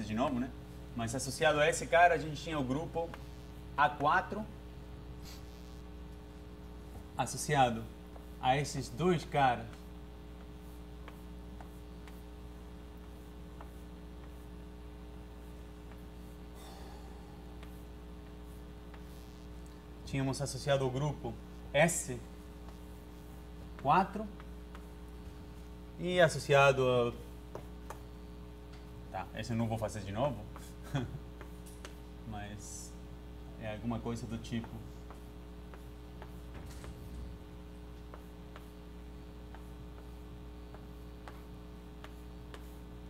de novo, né? Mas associado a esse cara, a gente tinha o grupo A4 associado a esses dois caras. Tínhamos associado o grupo S4 e associado a... Tá, esse eu não vou fazer de novo, mas é alguma coisa do tipo...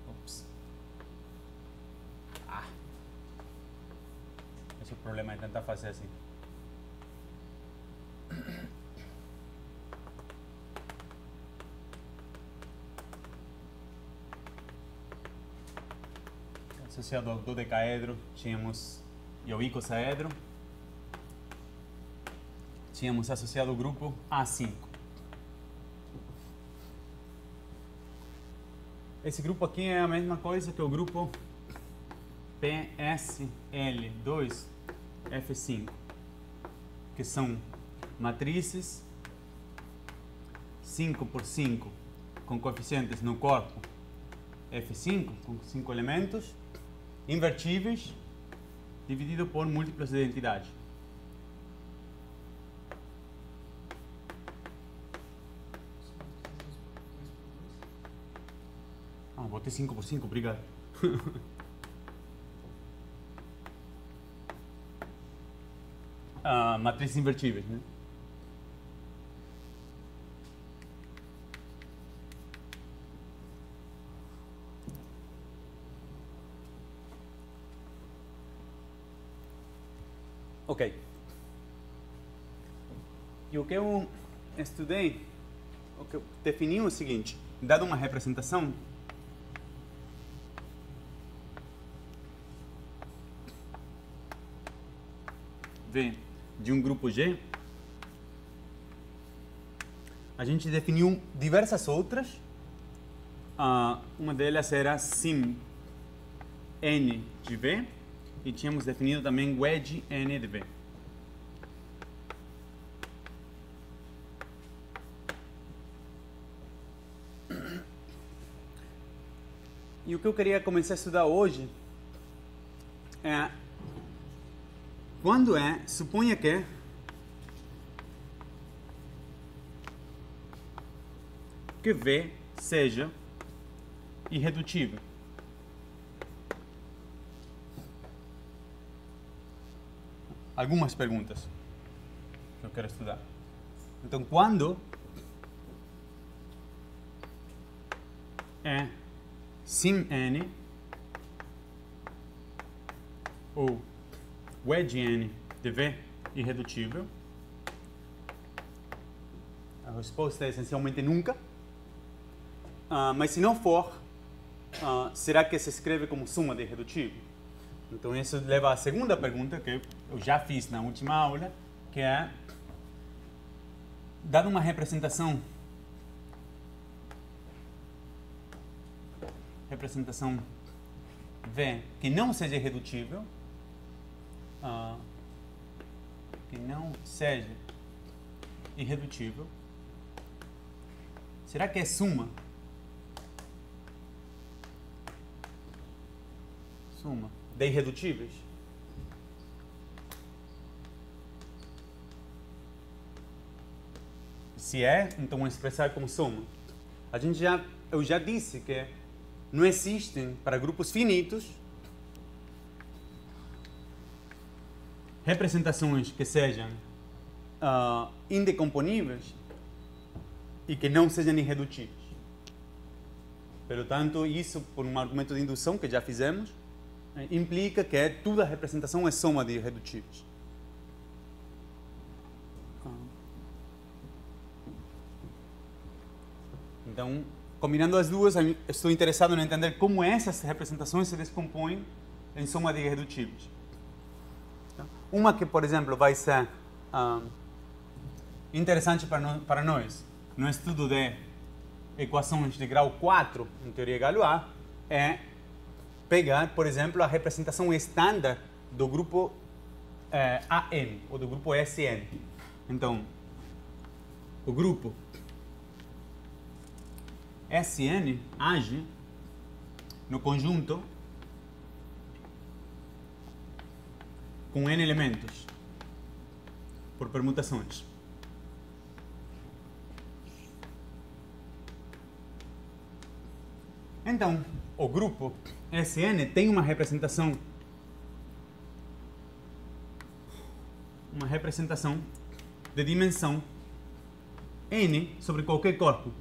Ops. Esse é o problema, é tentar fazer assim. Associado ao dodecaedro, tínhamos e ao icosaedro, tínhamos associado o grupo A5. Esse grupo aqui é a mesma coisa que o grupo PSL2F5, que são matrizes 5 por 5 com coeficientes no corpo F5, com 5 elementos, invertíveis, dividido por múltiplos de identidade. Botei 5 por 5, obrigado. Matrizes invertíveis, né? Ok. E o que eu estudei, o que eu defini é o seguinte: dado uma representação, V de um grupo G, a gente definiu diversas outras. Uma delas era sim N de V, e tínhamos definido também wedge N de V. E o que eu queria começar a estudar hoje é quando suponha que V seja irredutível. Algumas perguntas que eu quero estudar. Então, quando é sim N ou wedge N de V irredutível? A resposta é essencialmente nunca. Mas se não for, será que se escreve como suma de irredutível? Então isso leva à segunda pergunta que eu já fiz na última aula, que é, dada uma representação V que não seja irredutível, será que é suma de irredutíveis? Se é, então vamos expressar como suma. Eu já disse que não existem, para grupos finitos, representações que sejam indecomponíveis e que não sejam irredutíveis. Portanto, isso, por um argumento de indução que já fizemos, implica que toda representação é soma de irredutíveis. Então, combinando as duas, estou interessado em entender como essas representações se descompõem em soma de irredutíveis. Uma que, por exemplo, vai ser interessante para nós no estudo de equações de grau 4 em teoria Galois é pegar, por exemplo, a representação estándar do grupo AN, ou do grupo SN. Então, o grupo SN age no conjunto com N elementos, por permutações. Então, o grupo SN tem uma representação de dimensão N sobre qualquer corpo.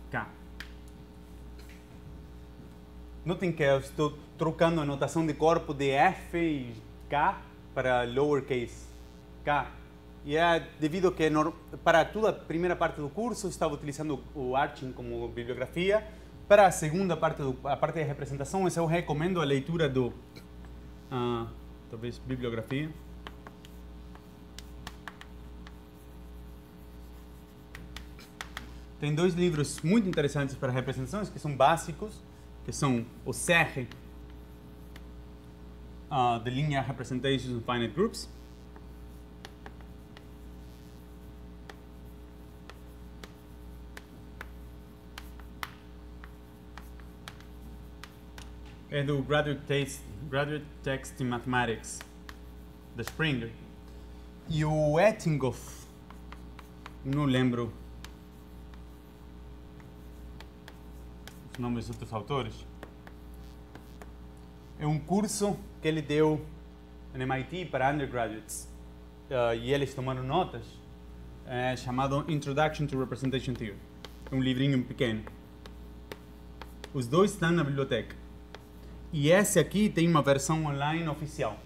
K. Notem que eu estou trocando a notação de corpo de F e K para lowercase k. E é devido a que para toda a primeira parte do curso estava utilizando o Arching como bibliografia. Para a segunda parte, a parte de representação, eu recomendo a leitura do, talvez, bibliografia. Tem dois livros muito interessantes para representações, que são básicos, que são o CR, The Linear Representations of Finite Groups, é do Graduate Text in Mathematics, da Springer. E o Ettinghoff, não lembro os nomes dos outros autores. É um curso que ele deu no MIT para undergraduates, e eles tomaram notas, chamado Introduction to Representation Theory. É um livrinho pequeno. Os dois estão na biblioteca. E esse aqui tem uma versão online oficial.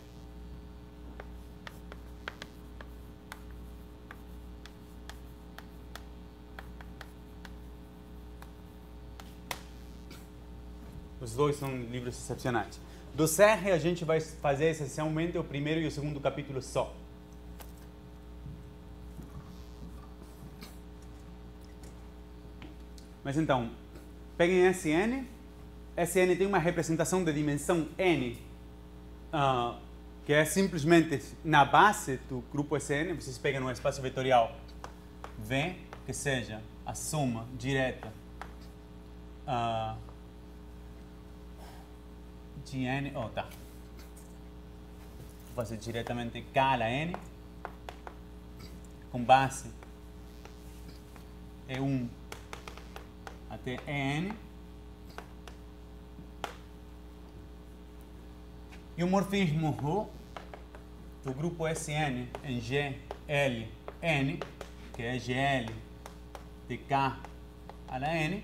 Os dois são livros excepcionais. Do CR a gente vai fazer essencialmente o primeiro e o segundo capítulo só. Mas então, peguem SN. SN tem uma representação de dimensão N, que é simplesmente na base do grupo SN, vocês pegam um espaço vetorial V, que seja a soma direta de N, vou fazer diretamente K a N, com base E1 até EN, e o morfismo ρ do grupo SN em GLN, que é GL de K a N,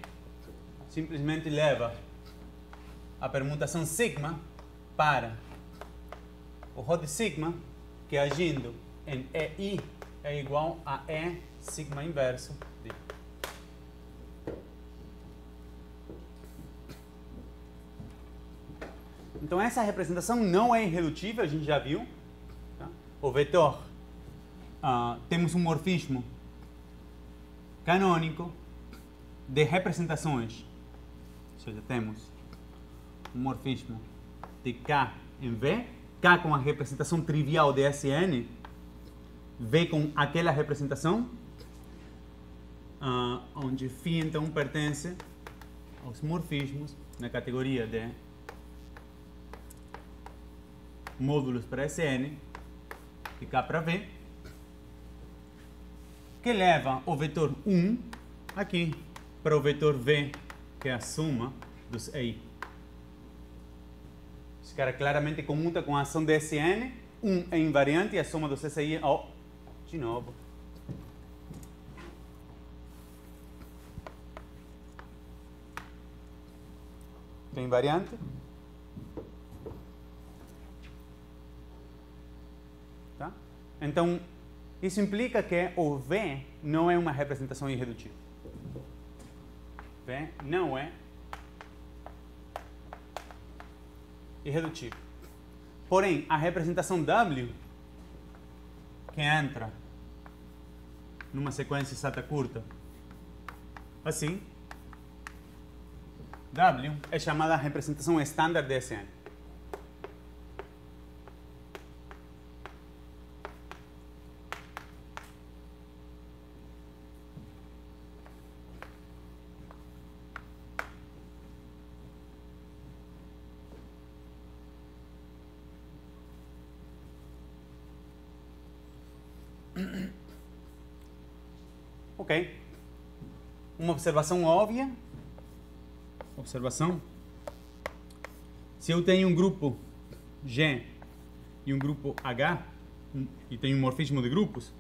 simplesmente leva a permutação sigma para o ρ de sigma, que agindo em EI é igual a E sigma inverso de. Então essa representação não é irredutível, a gente já viu. Tá? O vetor, temos um morfismo canônico de representações. Ou seja, temos um morfismo de K em V, K com a representação trivial de SN, V com aquela representação, onde φ então pertence aos morfismos na categoria de módulos para SN, de K para V, que leva o vetor 1 aqui para o vetor V, que é a soma dos EI. Esse cara claramente comuta com a ação de SN, 1 é invariante e a soma dos SI, de novo. Tem invariante. Tá? Então, isso implica que o V não é uma representação irredutível. V não é irredutível. Porém, a representação W, que entra numa sequência exata curta, assim, W é chamada a representação estándar de Sn. Ok. Uma observação óbvia. Observação. Se eu tenho um grupo G e um grupo H, e tenho um morfismo de grupos,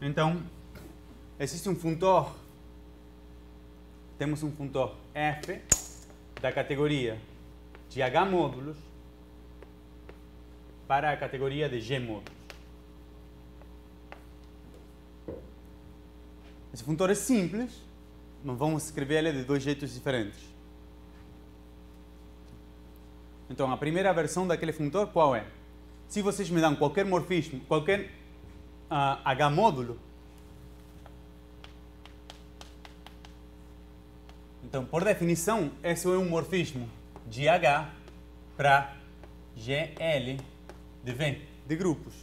então existe um funtor, temos um funtor F da categoria de H módulos para a categoria de G módulos. Esse funtor é simples, mas vamos escrever ele de dois jeitos diferentes. Então, a primeira versão daquele funtor qual é? Se vocês me dão qualquer morfismo, qualquer H módulo, então, por definição, esse é um morfismo de H para GL de V, de grupos.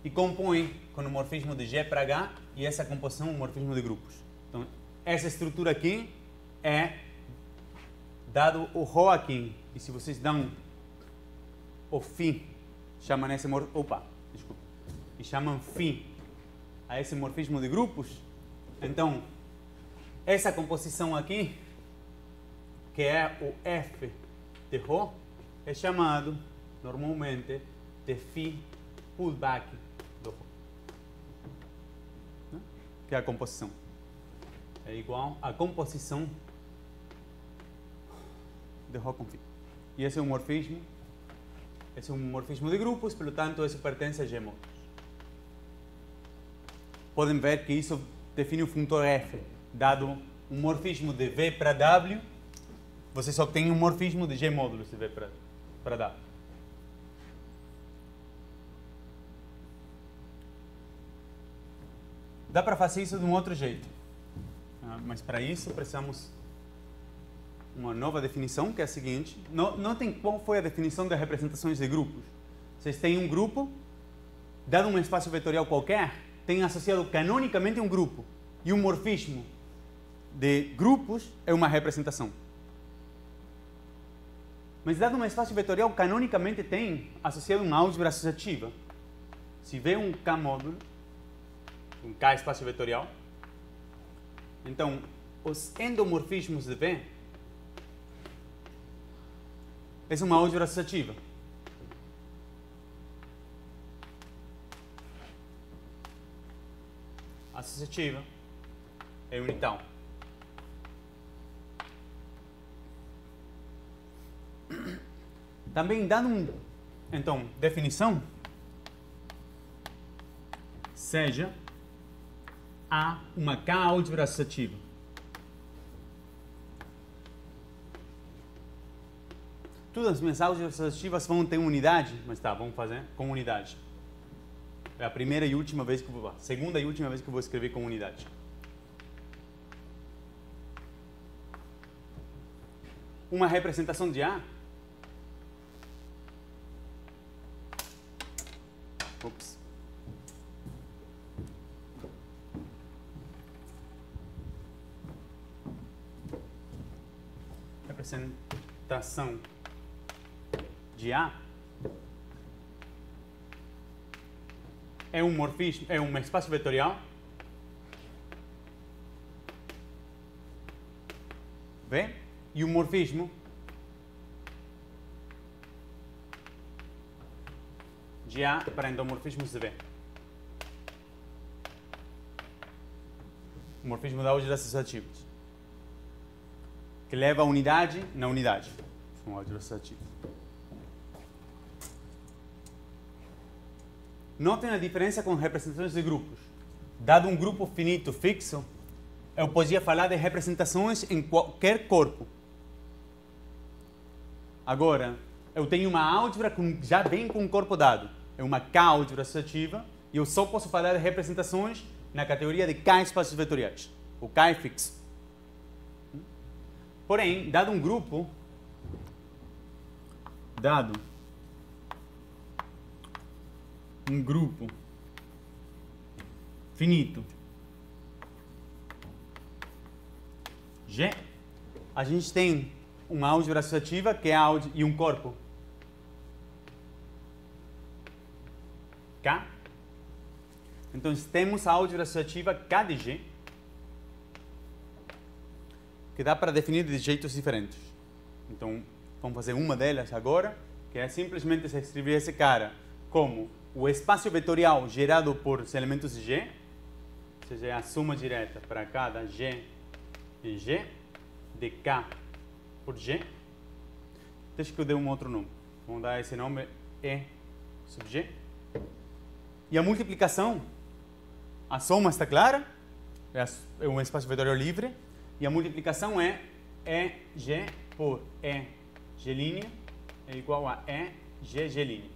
E compõe com o morfismo de G para H e essa composição um morfismo de grupos. Então, essa estrutura aqui é dado o ρ aqui. E se vocês dão o φ, chamam esse e chamam φ a esse morfismo de grupos, então essa composição aqui, que é o F de ρ, é chamado normalmente de φ pullback do ρ. Que é a composição. É igual à composição de ρ com φ. E esse é um morfismo. Esse é um morfismo de grupos, portanto, isso pertence a G módulos. Podem ver que isso define o funtor F. Dado um morfismo de V para W, você só tem um morfismo de G módulos de V para W. Dá para fazer isso de um outro jeito. Mas para isso precisamos uma nova definição, que é a seguinte. Notem qual foi a definição das representações de grupos. Vocês têm um grupo, dado um espaço vetorial qualquer, tem associado canonicamente um grupo. E um morfismo de grupos é uma representação. Mas dado um espaço vetorial, canonicamente tem associado uma álgebra associativa. Se vê um K módulo, um K espaço vetorial, então os endomorfismos de V é uma álgebra associativa. Associativa é unital. Também dando então, definição, seja há uma K álgebra associativa. Todas as minhas álgebras associativas vão ter unidade, mas tá, vamos fazer com unidade. É a primeira e última vez que eu vou, segunda e última vez que eu vou escrever com unidade. Uma representação de A. Ops. Representação de A é um morfismo, é um espaço vetorial V e um morfismo de A para endomorfismos de V. O morfismo da álgebras associativas, que leva a unidade na unidade. São álgebras associativas. Notem a diferença com representações de grupos. Dado um grupo finito fixo, eu podia falar de representações em qualquer corpo. Agora, eu tenho uma álgebra que já vem com um corpo dado. É uma K-álgebra associativa e eu só posso falar de representações na categoria de K-espaços vetoriais. O K é fixo. Porém, dado um grupo, finito G, a gente tem uma álgebra associativa que é e um corpo K. Então temos a álgebra associativa K de G, que dá para definir de jeitos diferentes. Então vamos fazer uma delas agora, que é simplesmente se escrever esse cara como o espaço vetorial gerado por os elementos de G, ou seja, é a soma direta para cada G em G, de K por G. Deixa que eu dê um outro nome. Vamos dar esse nome E sub G. E a multiplicação, a soma está clara, é um espaço vetorial livre, e a multiplicação é EG por EG' é igual a EGG'.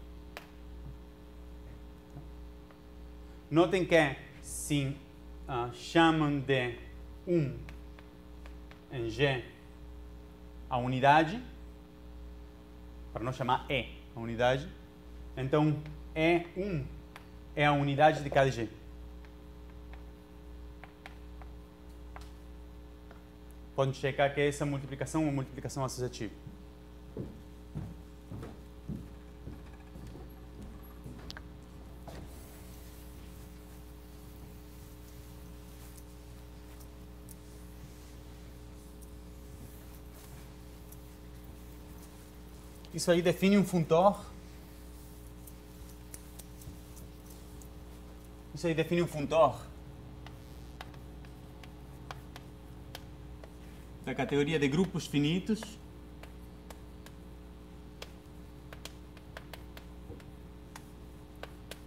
Notem que se chamam de 1 em G a unidade, para não chamar E a unidade, então E1 é a unidade de cada G. Podem checar que essa multiplicação é uma multiplicação associativa. Isso aí define um funtor. Isso aí define um funtor da categoria de grupos finitos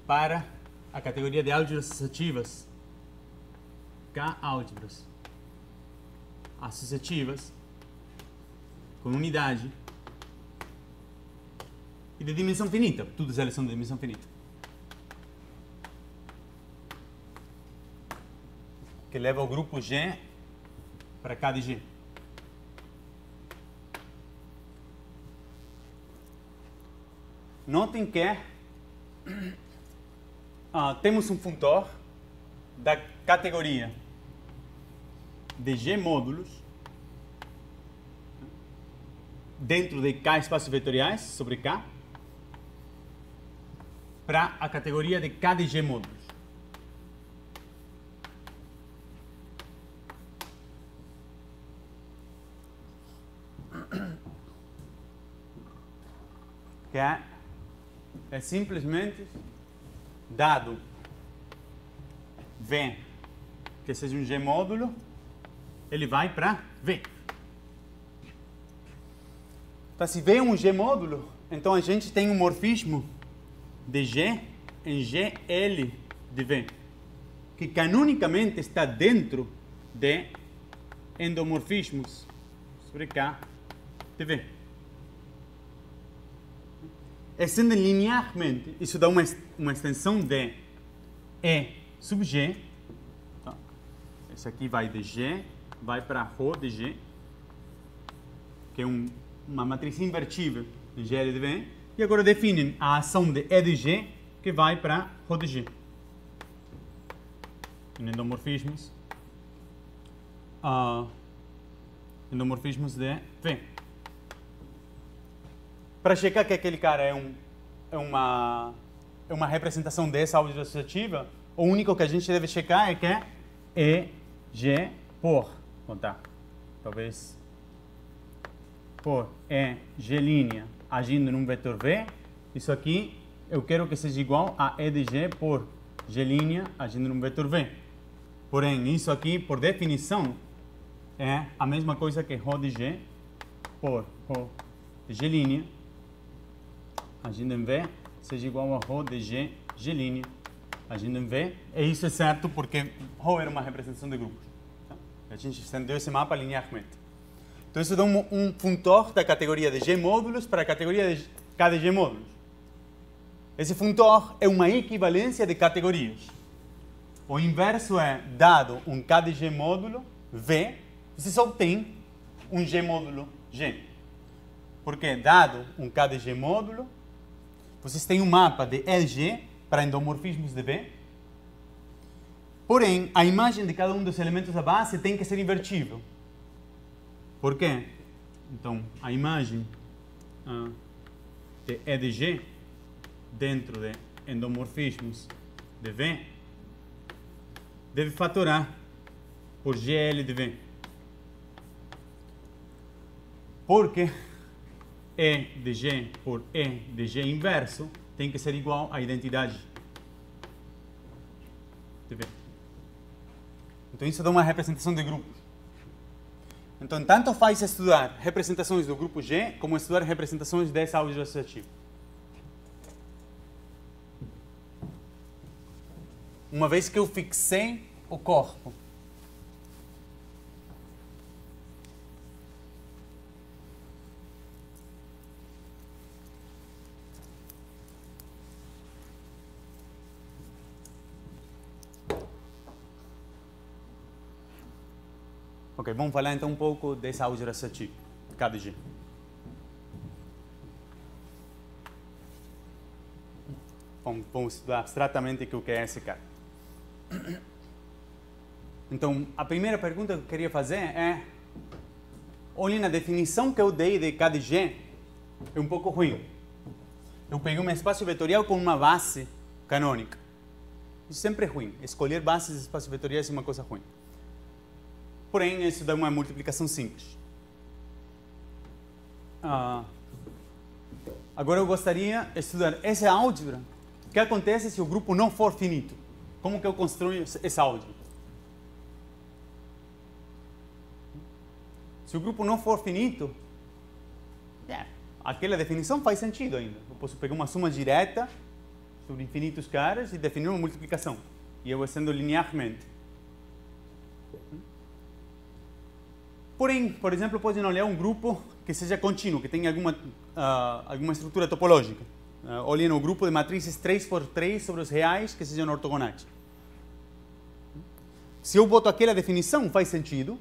para a categoria de álgebras associativas, K-álgebras associativas com unidade e de dimensão finita. Todas elas são de dimensão finita. Que leva o grupo G para K de G. Notem que temos um funtor da categoria de G módulos dentro de K espaços vetoriais sobre K para a categoria de K de G módulos. Que é simplesmente dado V, que seja um G módulo, ele vai para V. Então, se V é um G módulo, então a gente tem um morfismo de G em GL de V, que canonicamente está dentro de endomorfismos sobre K de V. Estende linearmente, isso dá uma extensão de E sub G. Tá? Esse aqui vai de G, vai para Rho de G, que é uma matriz invertível de GL de V. E agora definem a ação de E de G, que vai para Rho de G. Em endomorfismos. Endomorfismos de V. Para checar que aquele cara é uma representação dessa álgebra associativa, o único que a gente deve checar é que é EG por, contar, talvez, por EG' agindo num vetor V. Isso aqui eu quero que seja igual a E de G por G' agindo num vetor V. Porém, isso aqui, por definição, é a mesma coisa que Rho de G por Rho de G' agindo em V seja igual a Rho de G, G' agindo em V. E isso é certo porque Rho era uma representação de grupos. Tá? A gente estendeu esse mapa linearmente. Então isso dá um funtor da categoria de G módulos para a categoria KDG módulos. Esse funtor é uma equivalência de categorias. O inverso é, dado um KDG módulo V, você só tem um G módulo G. Porque, dado um KDG módulo, vocês têm um mapa de LG para endomorfismos de V. Porém, a imagem de cada um dos elementos da base tem que ser invertível. Por quê? Então, a imagem de E de G dentro de endomorfismos de V deve fatorar por GL de V. Porque E de G por E de G inverso tem que ser igual à identidade de V. Então isso dá uma representação de grupo. Então tanto faz estudar representações do grupo G como estudar representações dessa álgebra associativa. Uma vez que eu fixei o corpo, ok, vamos falar então um pouco dessa álgebra associativa, KDG. Vamos estudar abstratamente o que é esse cara. Então, a primeira pergunta que eu queria fazer é, olhem na definição que eu dei de KDG, é um pouco ruim. Eu peguei um espaço vetorial com uma base canônica. Isso sempre é ruim. Escolher bases de espaços vetoriais é uma coisa ruim. Porém, isso dá uma multiplicação simples. Agora eu gostaria de estudar essa álgebra. O que acontece se o grupo não for finito? Como que eu construo essa álgebra? Se o grupo não for finito, aquela definição faz sentido ainda. Eu posso pegar uma soma direta sobre infinitos caras e definir uma multiplicação. E eu estendo linearmente. Porém, por exemplo, podem olhar um grupo que seja contínuo, que tenha alguma estrutura topológica. Olhem o grupo de matrizes 3x3 sobre os reais que sejam ortogonais. Se eu boto aquela definição, faz sentido.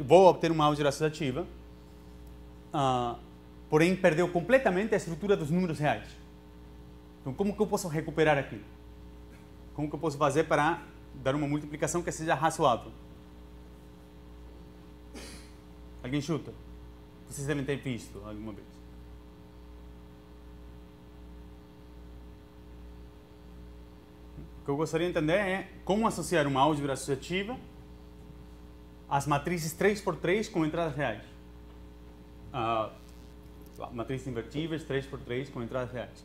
Vou obter uma álgebra associativa. Porém, perdeu completamente a estrutura dos números reais. Então, como que eu posso recuperar aquilo? Como que eu posso fazer para dar uma multiplicação que seja razoável? Alguém chuta? Vocês devem ter visto alguma vez. O que eu gostaria de entender é como associar uma álgebra associativa às matrizes 3x3 com entradas reais. Matrizes invertíveis 3x3 com entradas reais.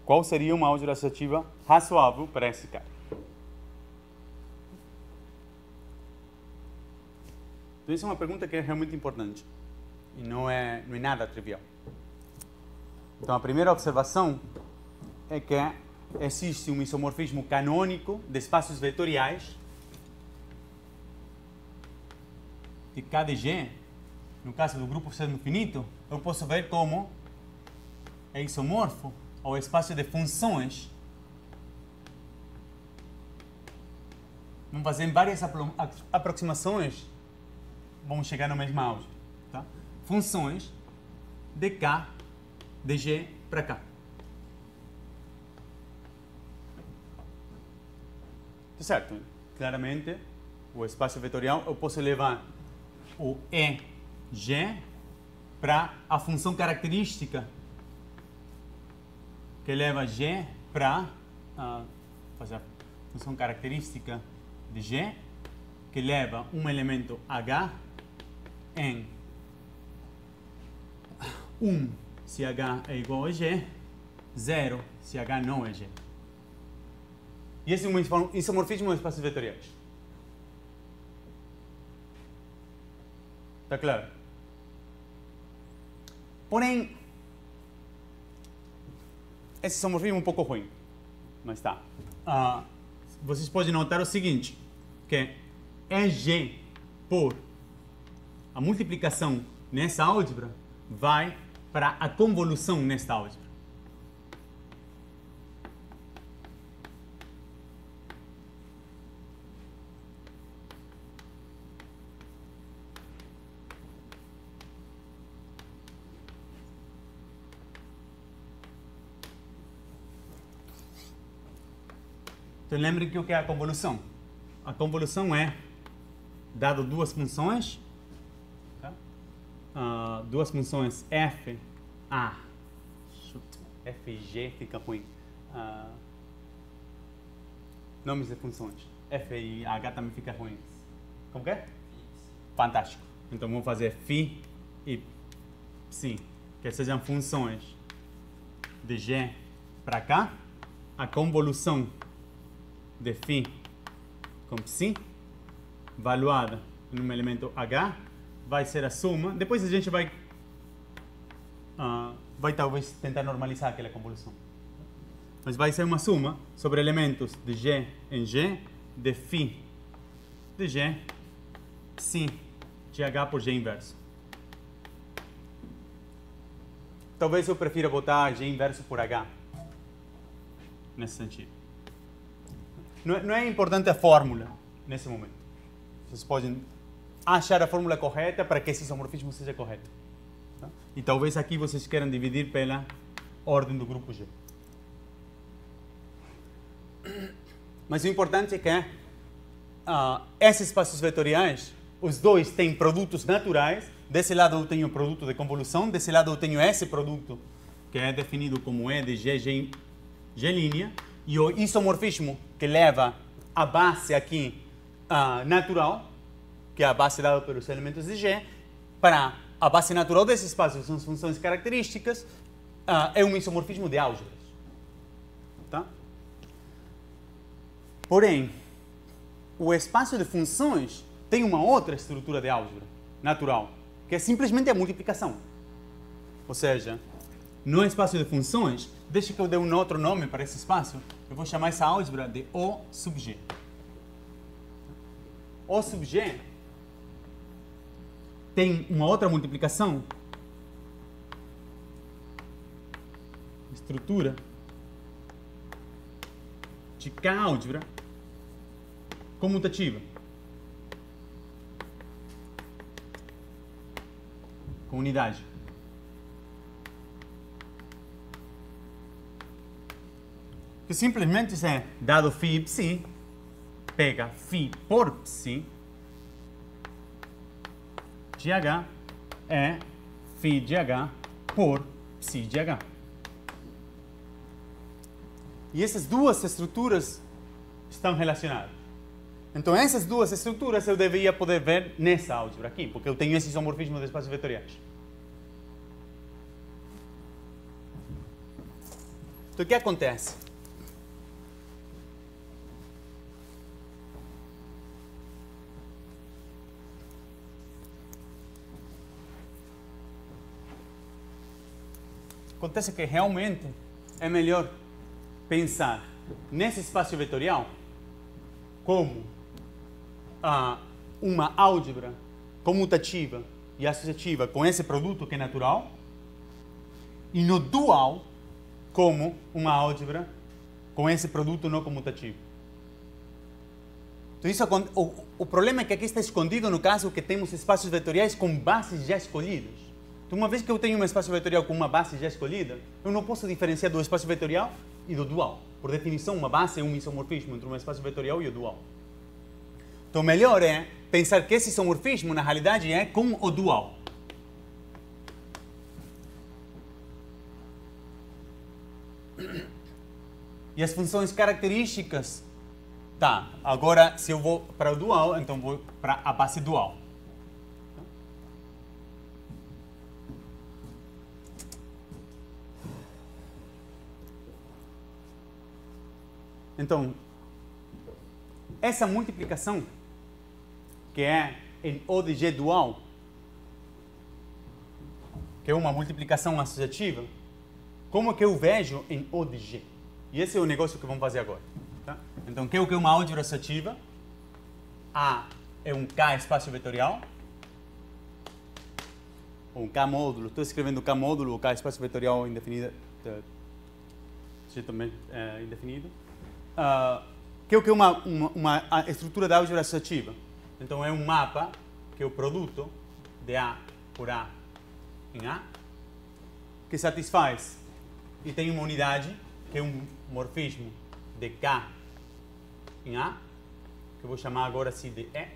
Qual seria uma álgebra associativa razoável para esse cara? Então, isso é uma pergunta que é realmente importante e não é nada trivial. Então, a primeira observação é que existe um isomorfismo canônico de espaços vetoriais de KDG. No caso do grupo sendo finito, eu posso ver como é isomorfo ao espaço de funções. Vamos fazer várias aproximações, vamos chegar na mesma álgebra. Tá? Funções de K de G para K. Certo? Claramente, o espaço vetorial, eu posso levar o EG para a função característica que leva G para fazer a função característica de G, que leva um elemento H em 1 se H é igual a G, 0 se H não é G. E esse é um isomorfismo de espaços vetoriais. Está claro? Porém, esse isomorfismo é um pouco ruim, mas tá. Vocês podem notar o seguinte, que EG por a multiplicação nessa álgebra vai para a convolução nesta álgebra. Então lembrem que o que é a convolução? A convolução é, dado duas funções, tá? Duas funções f e g fica ruim. Nomes de funções. F e h também fica ruim. Como que é? Fantástico. Então vamos fazer φ e ψ, que sejam funções de g para cá. A convolução de φ com ψ, valuada no elemento h, vai ser a soma. Depois a gente vai talvez tentar normalizar aquela convolução. Mas vai ser uma soma sobre elementos de g em g, de φ de g, ψ de h por g inverso. Talvez eu prefira botar g inverso por h, nesse sentido. Não é importante a fórmula nesse momento. Vocês podem achar a fórmula correta para que esse isomorfismo seja correto. Tá? E talvez aqui vocês queiram dividir pela ordem do grupo G. Mas o importante é que esses espaços vetoriais, os dois têm produtos naturais. Desse lado eu tenho o produto de convolução, desse lado eu tenho esse produto que é definido como E de G, G', e o isomorfismo que leva a base aqui natural, que é a base dada pelos elementos de G, para a base natural desse espaço, que são as funções características, é um isomorfismo de álgebras. Tá? Porém, o espaço de funções tem uma outra estrutura de álgebra natural, que é simplesmente a multiplicação. Ou seja, no espaço de funções, deixa que eu dê um outro nome para esse espaço, eu vou chamar essa álgebra de O sub G. O sub G tem uma outra multiplicação, estrutura de K álgebra comutativa, com unidade. Que simplesmente é dado φ e ψ, pega φ por ψ de h é φ de h por ψ de h. E essas duas estruturas estão relacionadas. Então essas duas estruturas eu deveria poder ver nessa álgebra aqui, porque eu tenho esse isomorfismo de espaços vetoriais. Então o que acontece? Acontece que realmente é melhor pensar nesse espaço vetorial como uma álgebra comutativa e associativa com esse produto que é natural, e no dual como uma álgebra com esse produto não comutativo. Então, isso, o problema é que aqui está escondido no caso que temos espaços vetoriais com bases já escolhidas. Então, uma vez que eu tenho um espaço vetorial com uma base já escolhida, eu não posso diferenciar do espaço vetorial e do dual. Por definição, uma base é um isomorfismo entre um espaço vetorial e o dual. Então, melhor é pensar que esse isomorfismo, na realidade, é com o dual. E as funções características, tá, agora se eu vou para o dual, então vou para a base dual. Então, essa multiplicação, que é em O de G dual, que é uma multiplicação associativa, como que eu vejo em O de G? E esse é o negócio que vamos fazer agora. Tá? Então, o que é uma álgebra associativa? A é um K espaço vetorial, ou um K módulo, estou escrevendo K módulo ou K espaço vetorial indefinido, também indefinido, que é o que é uma estrutura da álgebra associativa. Então é um mapa que é o produto de A por A em A, que satisfaz e tem uma unidade, que é um morfismo de K em A, que eu vou chamar agora assim de E,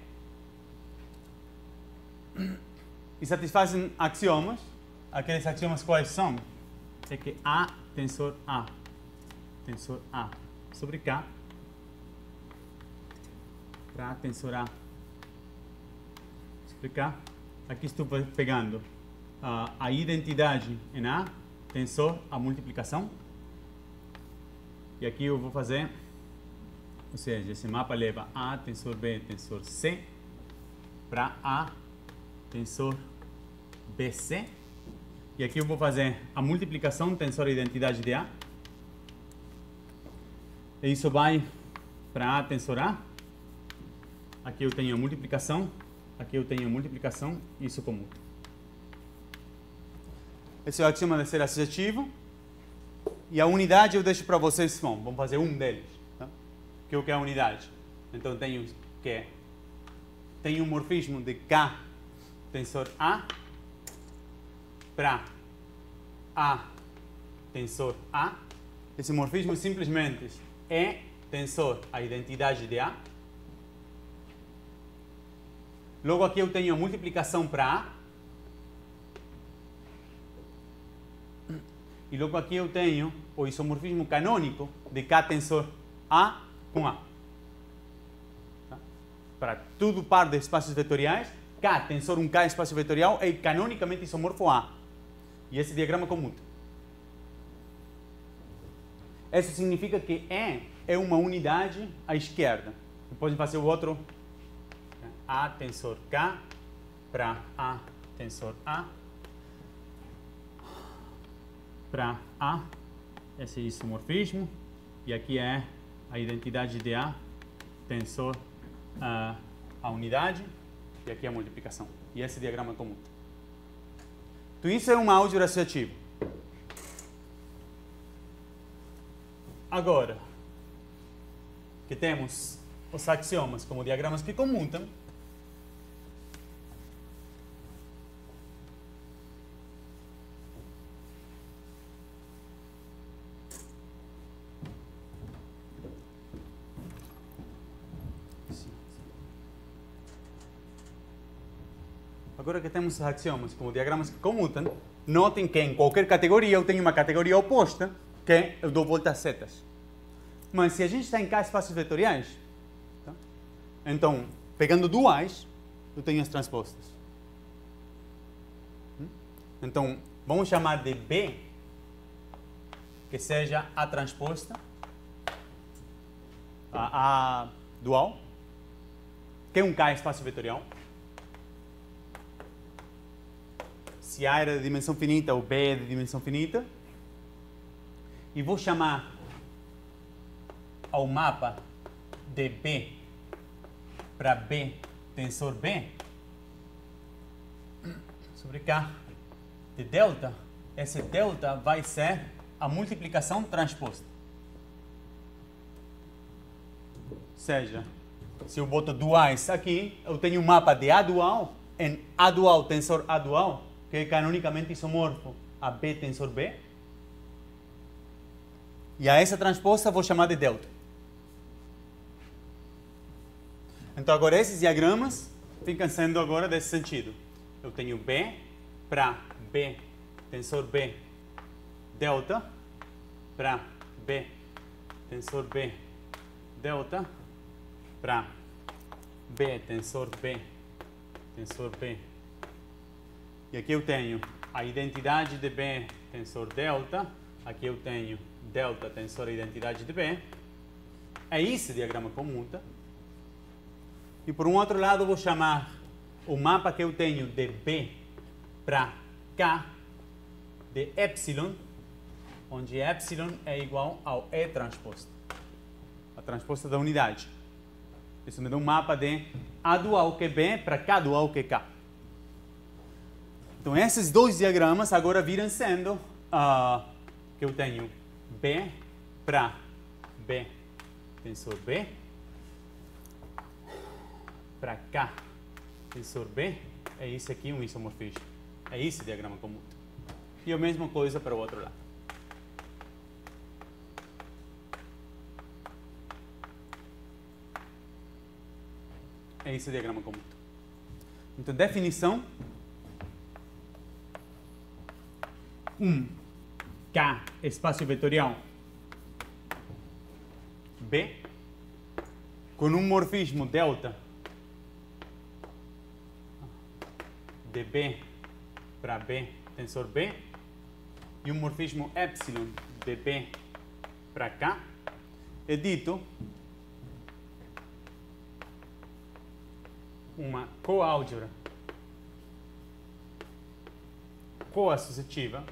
e satisfazem axiomas. Aqueles axiomas quais são? É que A tensor A sobre K para A tensor A sobre K. Aqui estou pegando a identidade em A, tensor a multiplicação. E aqui eu vou fazer, ou seja, esse mapa leva A tensor B tensor C para A tensor BC. E aqui eu vou fazer a multiplicação tensor a identidade de A. E isso vai para A tensor A. Aqui eu tenho a multiplicação. Aqui eu tenho a multiplicação. E isso comuta. Esse é o axioma de ser associativo. E a unidade eu deixo para vocês. Bom, vamos fazer um deles. Tá? Que é o que é a unidade. Então tenho um morfismo de K tensor A para A tensor A. Esse morfismo simplesmente é tensor a identidade de A. Logo aqui eu tenho a multiplicação para A. E logo aqui eu tenho o isomorfismo canônico de K tensor A com A. Tá? Para todo par de espaços vetoriais, K tensor um K espaço vetorial é canonicamente isomorfo A. E esse diagrama comuta. Isso significa que E é uma unidade à esquerda. Depois fazer o outro. A tensor K para A tensor A. Para A, esse isomorfismo. E aqui é a identidade de A tensor a unidade. E aqui é a multiplicação. E esse diagrama comuta. Então isso é uma álgebra associativa. Agora que temos os axiomas como diagramas que comutam, agora que temos os axiomas como diagramas que comutam, notem que em qualquer categoria eu tenho uma categoria oposta, que eu dou volta a setas. Mas se a gente está em K espaços vetoriais, tá? Então, pegando duais, eu tenho as transpostas. Então, vamos chamar de B, que seja a transposta, a dual, que é um K espaço vetorial. Se A era de dimensão finita, o B é de dimensão finita. E vou chamar ao mapa de B para B tensor B sobre K de delta. Esse delta vai ser a multiplicação transposta. Ou seja, se eu boto duais aqui, eu tenho um mapa de A dual em A dual tensor A dual, que é canonicamente isomorfo a B tensor B. E a essa transposta vou chamar de delta. Então agora esses diagramas ficam sendo agora desse sentido. Eu tenho B para B tensor B delta para B tensor B delta para B tensor B tensor B. E aqui eu tenho a identidade de B tensor delta. Aqui eu tenho delta tensor a identidade de B. É esse diagrama comuta. E por um outro lado eu vou chamar o mapa que eu tenho de B para K de epsilon, onde epsilon é igual ao E transposto. A transposta da unidade. Isso me dá um mapa de A dual que é B para K dual que é K. Então, esses dois diagramas agora viram sendo que eu tenho B para B tensor B, para K tensor B, é isso aqui um isomorfismo. É esse diagrama comum. E a mesma coisa para o outro lado. É esse diagrama comum. Então, definição. K, espaço vetorial B, com um morfismo delta de B para B tensor B e um morfismo epsilon de B para K, é dito uma coálgebra coassociativa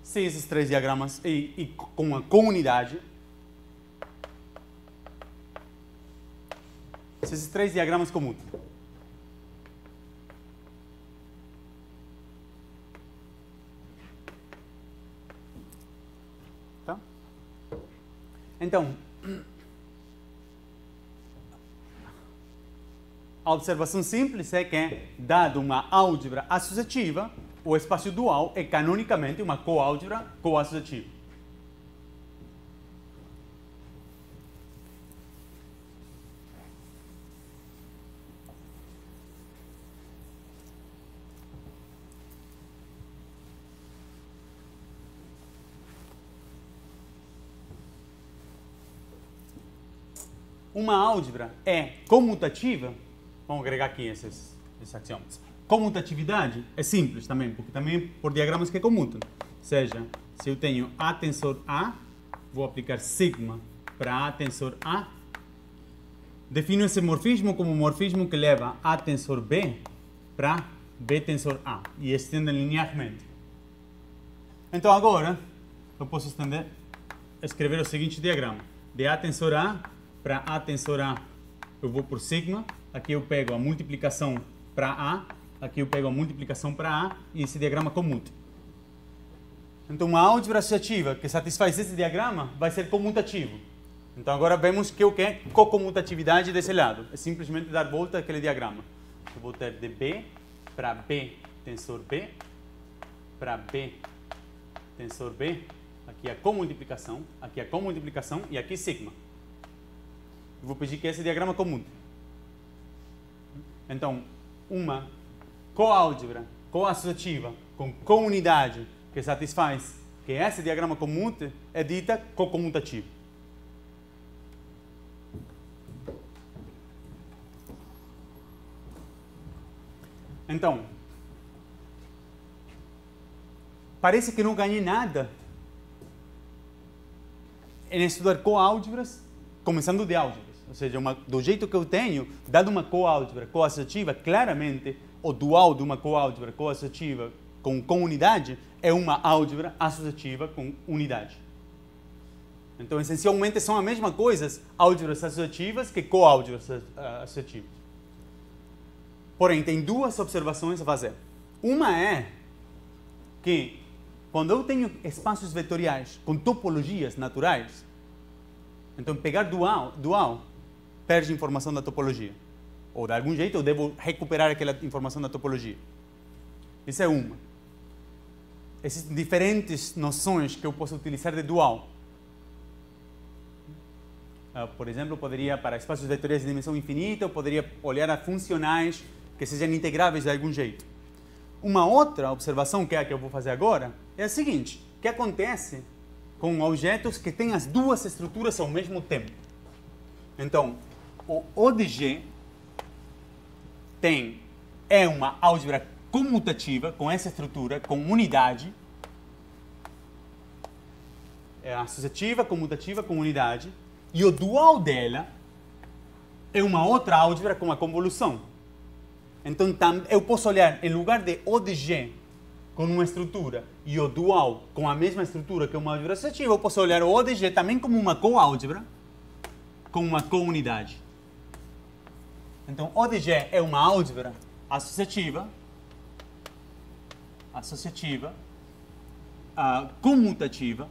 se esses três diagramas e com uma comunidade, se esses três diagramas comutam. Tá? Então, a observação simples é que, dado uma álgebra associativa, o espaço dual é canonicamente uma coálgebra coassociativa. Uma álgebra é comutativa. Vamos agregar aqui esses axiomas. Comutatividade é simples também, porque também por diagramas que comutam. Ou seja, se eu tenho A tensor A, vou aplicar sigma para A tensor A. Defino esse morfismo como morfismo que leva A tensor B para B tensor A e estendo linearmente. Então agora eu posso escrever o seguinte diagrama. De A tensor A para A tensor A eu vou por sigma. Aqui eu pego a multiplicação para A. Aqui eu pego a multiplicação para A e esse diagrama comuta. Então, uma álgebra associativa que satisfaz esse diagrama vai ser comutativo. Então, agora vemos que o que é cocomutatividade desse lado. É simplesmente dar volta àquele diagrama. Eu vou ter de B para B tensor B, para B tensor B. Aqui a comultiplicação, aqui a comultiplicação e aqui sigma. Eu vou pedir que esse diagrama comute. Então, uma coálgebra coassociativa com comunidade que satisfaz que esse diagrama comute é dita cocomutativa. Então, parece que não ganhei nada em estudar coálgebras, começando de álgebras. Ou seja, do jeito que eu tenho, dado uma coálgebra coassociativa, claramente o dual de uma coálgebra coassociativa com unidade é uma álgebra associativa com unidade. Então, essencialmente, são a mesma coisa álgebras associativas que coálgebras associativas. Porém, tem duas observações a fazer. Uma é que, quando eu tenho espaços vetoriais com topologias naturais, então pegar dual perde informação da topologia. Ou, de algum jeito, eu devo recuperar aquela informação da topologia. Isso é uma. Existem diferentes noções que eu posso utilizar de dual. Por exemplo, poderia, para espaços vetoriais de dimensão infinita, eu poderia olhar a funcionais que sejam integráveis de algum jeito. Uma outra observação, que é a que eu vou fazer agora, é a seguinte. O que acontece com objetos que têm as duas estruturas ao mesmo tempo? Então, o O de G é uma álgebra comutativa com essa estrutura, com unidade. É associativa, comutativa com unidade. E o dual dela é uma outra álgebra com a convolução. Então, eu posso olhar, em lugar de O de G com uma estrutura e o dual com a mesma estrutura que uma álgebra associativa, eu posso olhar o O de G também como uma coálgebra com uma counidade. Então, ODG é uma álgebra associativa, comutativa,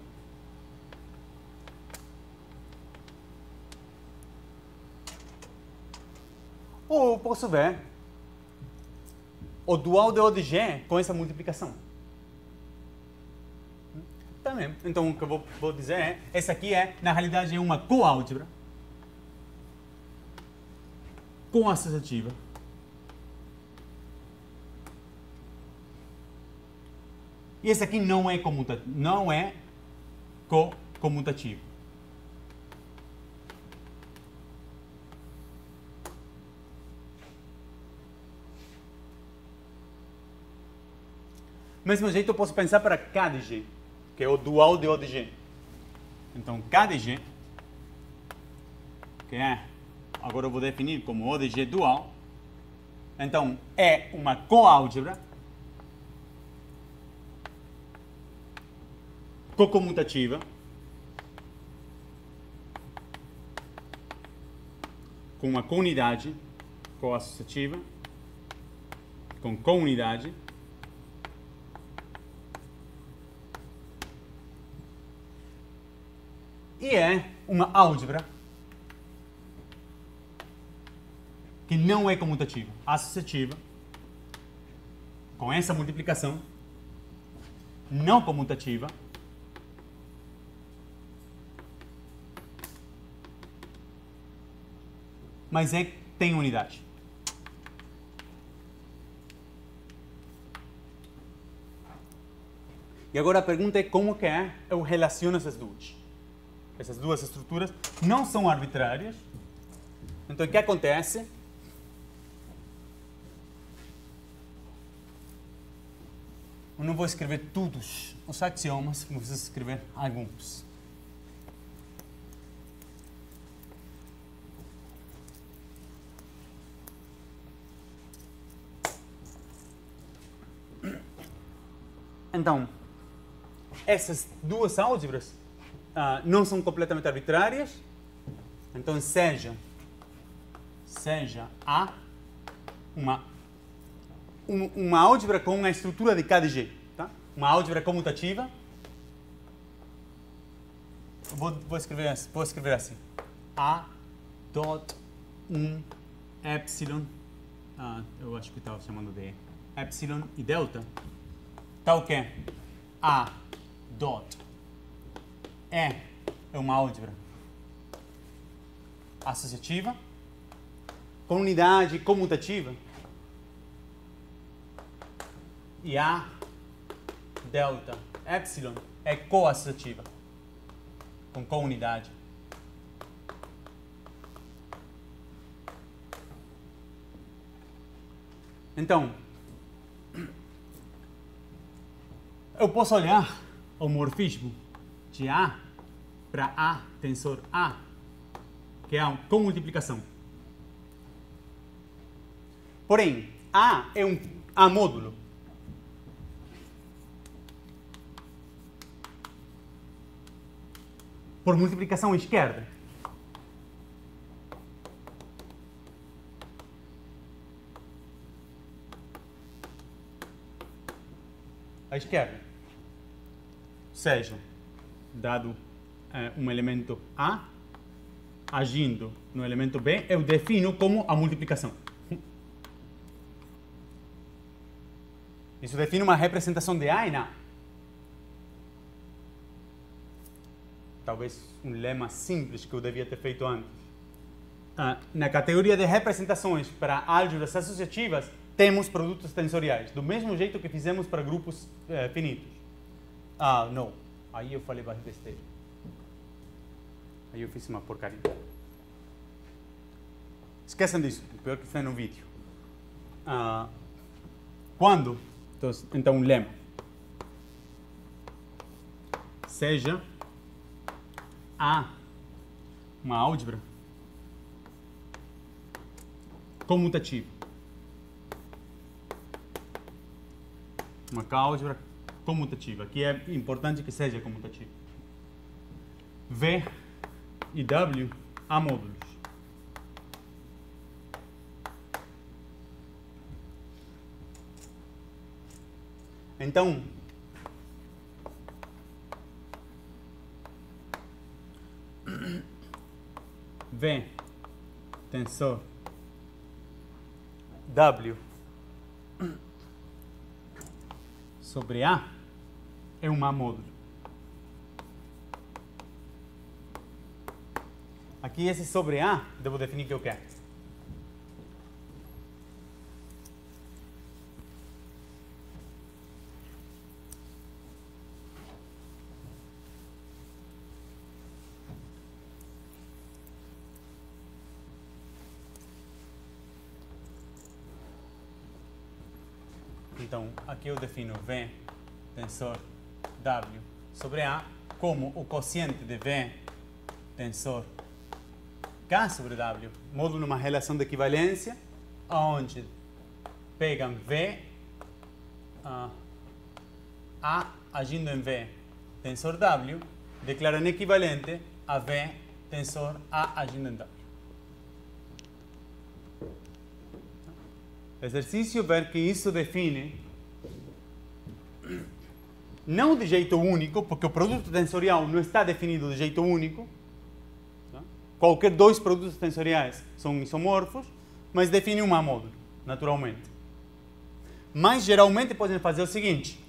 ou eu posso ver o dual de ODG com essa multiplicação. Também. Então, o que eu vou dizer é, essa aqui na realidade, é uma coálgebra associativa. E esse aqui não é comutativo. Mesmo jeito eu posso pensar para KDG, que é o dual de ODG. Então, KDG, que agora eu vou definir como ODG dual, então é uma coálgebra cocomutativa com uma counidade coassociativa com counidade e é uma álgebra que não é comutativa, associativa, com essa multiplicação, não comutativa, mas tem unidade. E agora a pergunta é como que eu relaciono essas duas. Essas duas estruturas não são arbitrárias. Então, o que acontece? Eu não vou escrever todos os axiomas, vou escrever alguns. Então, essas duas álgebras não são completamente arbitrárias. Então, seja A uma álgebra com uma estrutura de KDG, tá? Uma álgebra comutativa. Vou escrever assim. A dot epsilon, eu acho que estava chamando de epsilon e delta, tal que A dot é uma álgebra associativa com unidade comutativa e A delta epsilon é coassociativa com counidade. Então, eu posso olhar o morfismo de A para A tensor A, que é com multiplicação. Porém, A é um A módulo. Por multiplicação esquerda. À esquerda. Seja, dado um elemento A, agindo no elemento B, eu defino como a multiplicação. Isso define uma representação de A em A. Talvez um lema simples que eu devia ter feito antes. Na categoria de representações para álgebras associativas, temos produtos tensoriais, do mesmo jeito que fizemos para grupos finitos. Não. Aí eu falei besteira. Aí eu fiz uma porcaria. Esqueçam disso, o pior que está no vídeo. Quando, então, um lema, seja A uma álgebra comutativa, uma álgebra comutativa, que é importante que seja comutativa. V e W há módulos. Então, V tensor W sobre A é um A módulo. Aqui esse sobre A, devo definir que é o quê? Então, aqui eu defino V tensor W sobre A como o quociente de V tensor K sobre W, módulo numa relação de equivalência, onde pegam V, A agindo em V tensor W, declaram equivalente a V tensor A agindo em W. Exercício ver que isso define, não de jeito único, porque o produto tensorial não está definido de jeito único. Tá? Qualquer dois produtos tensoriais são isomorfos, mas define um A módulo, naturalmente. Mas geralmente podem fazer o seguinte.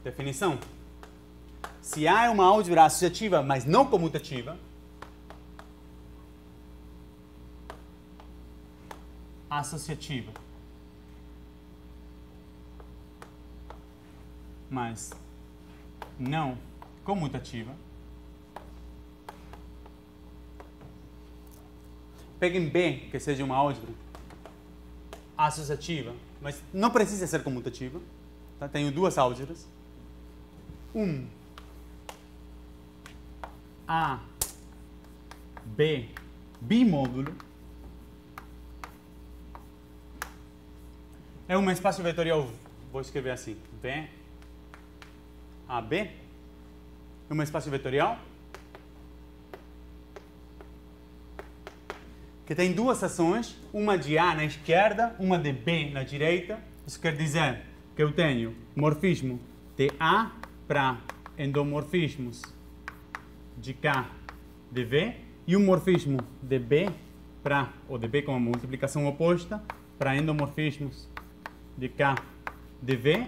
Definição. Se A é uma álgebra associativa, mas não comutativa, associativa, mas não comutativa, peguem B, que seja uma álgebra associativa, mas não precisa ser comutativa. Tá? Tenho duas álgebras. A, B, bimódulo. É um espaço vetorial, vou escrever assim, B, AB, é um espaço vetorial que tem duas ações, uma de A na esquerda, uma de B na direita. Isso quer dizer que eu tenho morfismo de A para endomorfismos de K de V e um morfismo de B para, ou de B com a multiplicação oposta, para endomorfismos de K de V,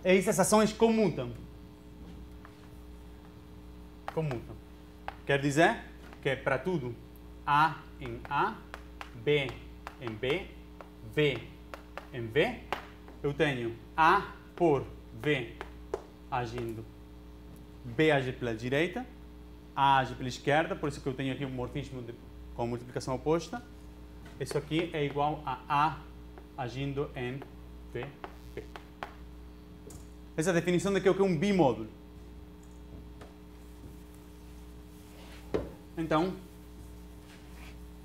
e essas ações comutam. Comutam. Quer dizer que para tudo, A em A, B em B, V em V, eu tenho A por V agindo, B age pela direita, A age pela esquerda, por isso que eu tenho aqui um morfismo com a multiplicação oposta. Isso aqui é igual a A agindo em V. Essa é a definição de que é um bimódulo. Então,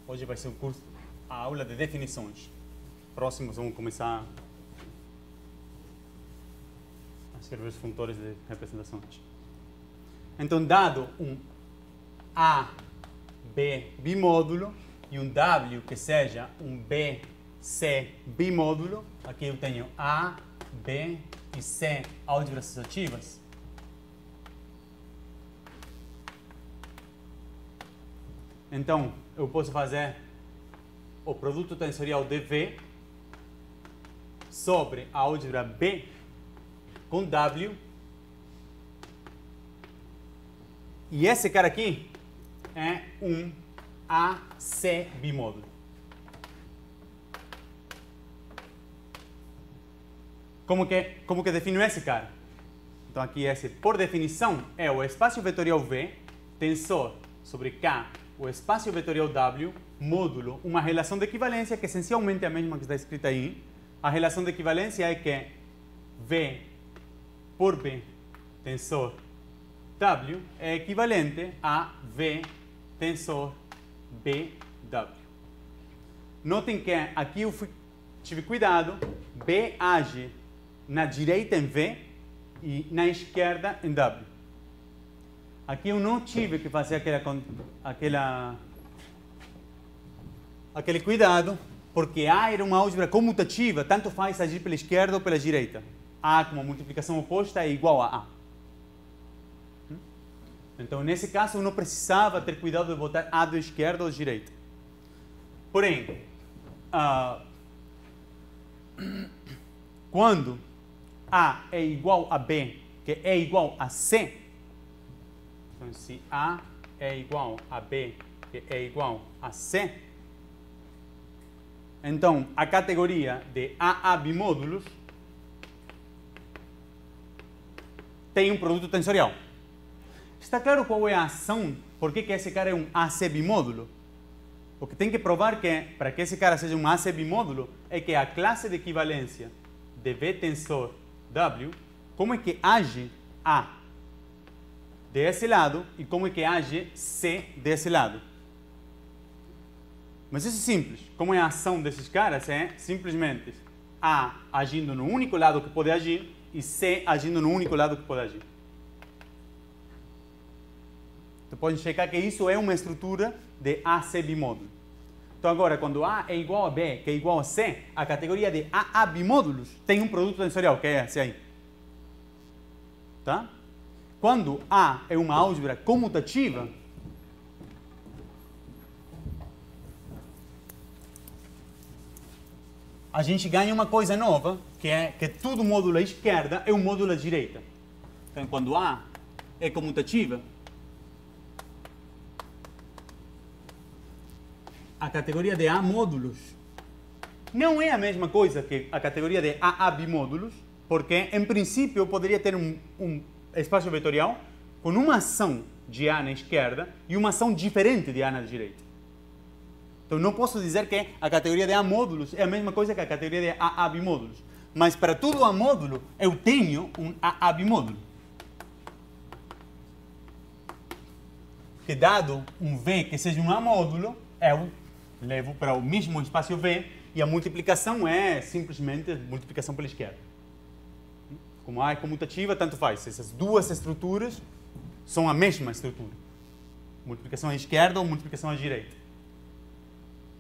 hoje vai ser o curso, a aula de definições. Próximos vamos começar a escrever os funtores de representações. Então, dado um A, B bimódulo e um W que seja um B, C bimódulo, aqui eu tenho A, B e C álgebras associativas. Então, eu posso fazer o produto tensorial de V sobre a álgebra B com W. E esse cara aqui é um AC bimódulo. Como que defino esse cara? Então aqui esse, por definição, é o espaço vetorial V, tensor sobre K, o espaço vetorial W, módulo, uma relação de equivalência que essencialmente é a mesma que está escrita aí. A relação de equivalência é que V por B, tensor W, é equivalente a V tensor BW. Notem que aqui eu tive cuidado, B age na direita em V e na esquerda em W. Aqui eu não tive que fazer aquele cuidado porque A era uma álgebra comutativa, tanto faz agir pela esquerda ou pela direita. A com uma multiplicação oposta é igual a A. Então, nesse caso, eu não precisava ter cuidado de botar A da esquerda ou da direita. Porém, quando A é igual a B, que é igual a C, então, se A é igual a B, que é igual a C, então, a categoria de AA bimódulos tem um produto tensorial. Está claro qual é a ação? Por que esse cara é um AC bimódulo? O que tem que provar que, para que esse cara seja um AC bimódulo, é que a classe de equivalência de V tensor W, como é que age A desse lado e como é que age C desse lado. Mas isso é simples. Como é a ação desses caras? É simplesmente A agindo no único lado que pode agir e C agindo no único lado que pode agir. Você pode checar que isso é uma estrutura de AC bimódulo. Então agora, quando A é igual a B, que é igual a C, a categoria de AA bimódulos tem um produto tensorial, que é esse aí. Tá? Quando A é uma álgebra comutativa, a gente ganha uma coisa nova, que é que todo módulo à esquerda é um módulo à direita. Então, quando A é comutativa, a categoria de A módulos não é a mesma coisa que a categoria de AA bimódulos, porque, em princípio, eu poderia ter um espaço vetorial com uma ação de A na esquerda e uma ação diferente de A na direita. Então, não posso dizer que a categoria de A módulos é a mesma coisa que a categoria de AA bimódulos. Mas, para todo A módulo, eu tenho um AA bimódulo. Que, dado um V que seja um A módulo, eu levo para o mesmo espaço V e a multiplicação é simplesmente multiplicação pela esquerda. Como A é comutativa, tanto faz. Essas duas estruturas são a mesma estrutura. Multiplicação à esquerda ou multiplicação à direita.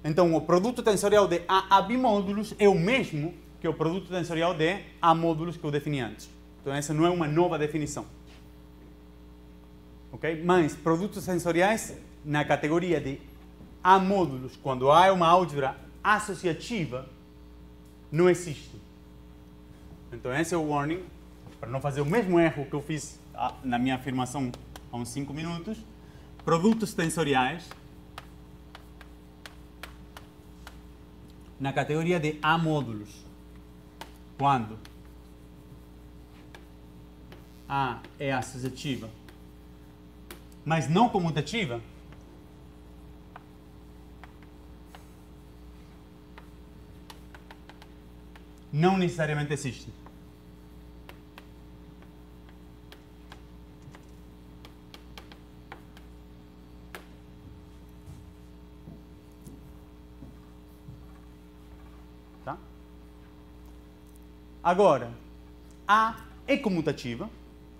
Então, o produto tensorial de AA bimódulos é o mesmo que o produto tensorial de A módulos que eu defini antes. Então, essa não é uma nova definição. Ok? Mas, produtos tensoriais na categoria de A módulos, quando A é uma álgebra associativa, não existe. Então, esse é o warning, para não fazer o mesmo erro que eu fiz na minha afirmação há uns 5 minutos. Produtos tensoriais na categoria de A módulos, quando A é associativa, mas não comutativa, não necessariamente existe. Tá? Agora, A é comutativa,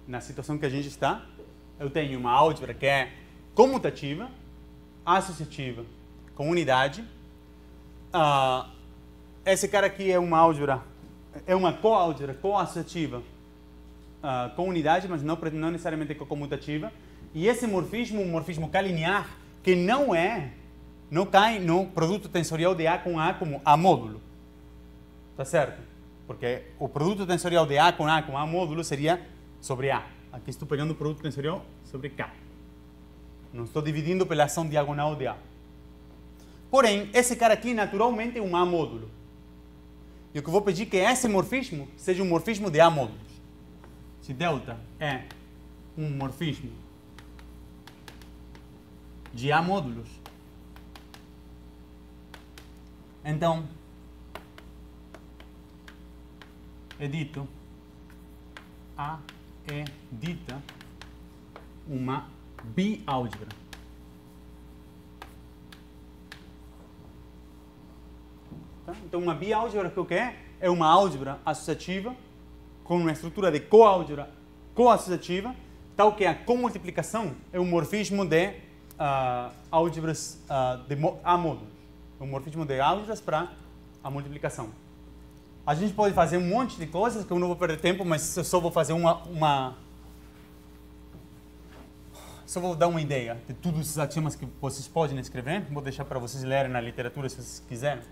na situação que a gente está. Eu tenho uma álgebra que é comutativa, associativa, com unidade. Esse cara aqui é uma álgebra, é uma coálgebra coassociativa com unidade, mas não necessariamente comutativa. E esse morfismo, um morfismo calinear, que não cai no produto tensorial de A com A como A módulo. Tá certo? Porque o produto tensorial de A com A módulo seria sobre A. Aqui estou pegando o produto tensorial sobre K. Não estou dividindo pela ação diagonal de A. Porém, esse cara aqui naturalmente é um A módulo. E o que eu vou pedir é que esse morfismo seja um morfismo de A módulos. Se delta é um morfismo de A módulos, então é dito A é dita uma biálgebra. Tá? Então, uma biálgebra que o que é? É uma álgebra associativa com uma estrutura de coálgebra coassociativa, tal que a comultiplicação é um morfismo de álgebras de A módulos. um morfismo de álgebras para a multiplicação. A gente pode fazer um monte de coisas que eu não vou perder tempo, mas eu só vou fazer só vou dar uma ideia de todos esses axiomas que vocês podem escrever. Vou deixar para vocês lerem na literatura se vocês quiserem.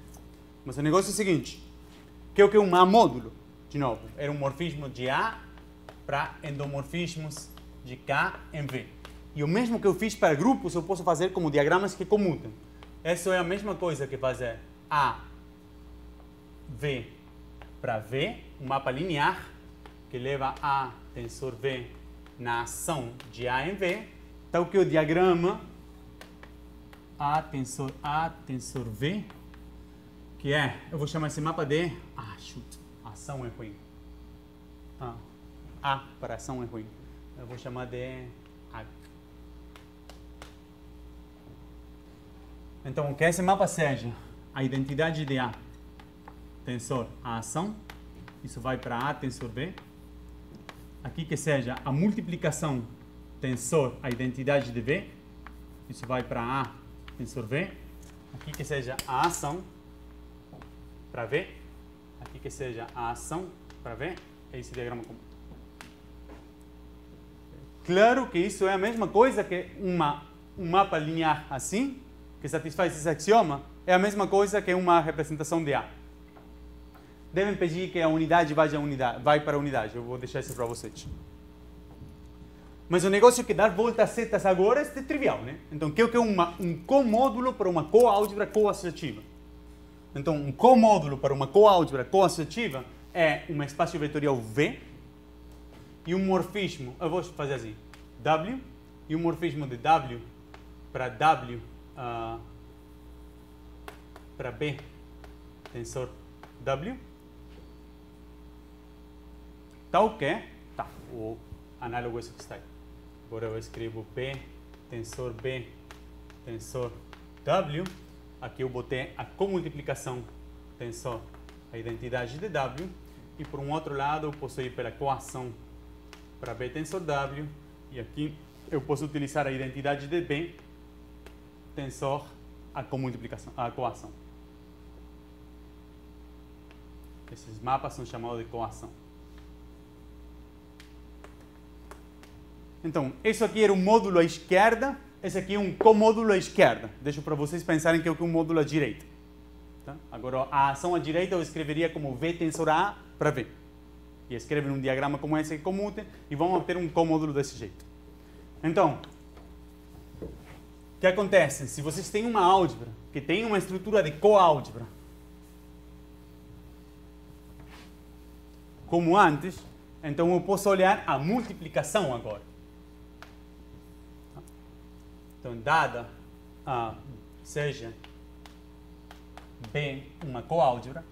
Mas o negócio é o seguinte, que é o que é um A-módulo, de novo, era um morfismo de A para endomorfismos de K em V. E o mesmo que eu fiz para grupos, eu posso fazer como diagramas que comutam. Essa é a mesma coisa que fazer A, V para V, um mapa linear que leva A tensor V na ação de A em V, tal que o diagrama A tensor V, que é, eu vou chamar esse mapa de ação é ruim. A para ação é ruim. Eu vou chamar de A. Então, que esse mapa seja a identidade de A tensor a ação, isso vai para A tensor B. Aqui que seja a multiplicação tensor a identidade de V, isso vai para A tensor V. Aqui que seja a ação para V, aqui que seja a ação para V, é esse diagrama comum. Claro que isso é a mesma coisa que um mapa linear assim, que satisfaz esse axioma, é a mesma coisa que uma representação de A. Devem pedir que a unidade vai para a unidade. Eu vou deixar isso para vocês. Mas o negócio é que dar volta a setas agora é trivial, né? Então, o que é um comódulo para uma coálgebra coassociativa? Então, um comódulo para uma coálgebra coassociativa é um espaço vetorial V e um morfismo, eu vou fazer assim, W, e um morfismo de W para W para B tensor W, tal que, o análogo é isso que está aí. Agora eu escrevo B tensor W, aqui eu botei a comultiplicação tensor a identidade de W, e por um outro lado eu posso ir pela coação para B tensor W, e aqui eu posso utilizar a identidade de B tensor a comultiplicação, a coação. Esses mapas são chamados de coação. Então, isso aqui era um módulo à esquerda, esse aqui é um comódulo à esquerda. Deixo para vocês pensarem que é um módulo à direita. Tá? Agora, a ação à direita eu escreveria como V tensor A para V. E escrevem um diagrama como esse que comutem e vão obter um comódulo desse jeito. Então, o que acontece? Se vocês têm uma álgebra que tem uma estrutura de coálgebra, como antes, então eu posso olhar a multiplicação agora. Então, dada seja B uma coálgebra,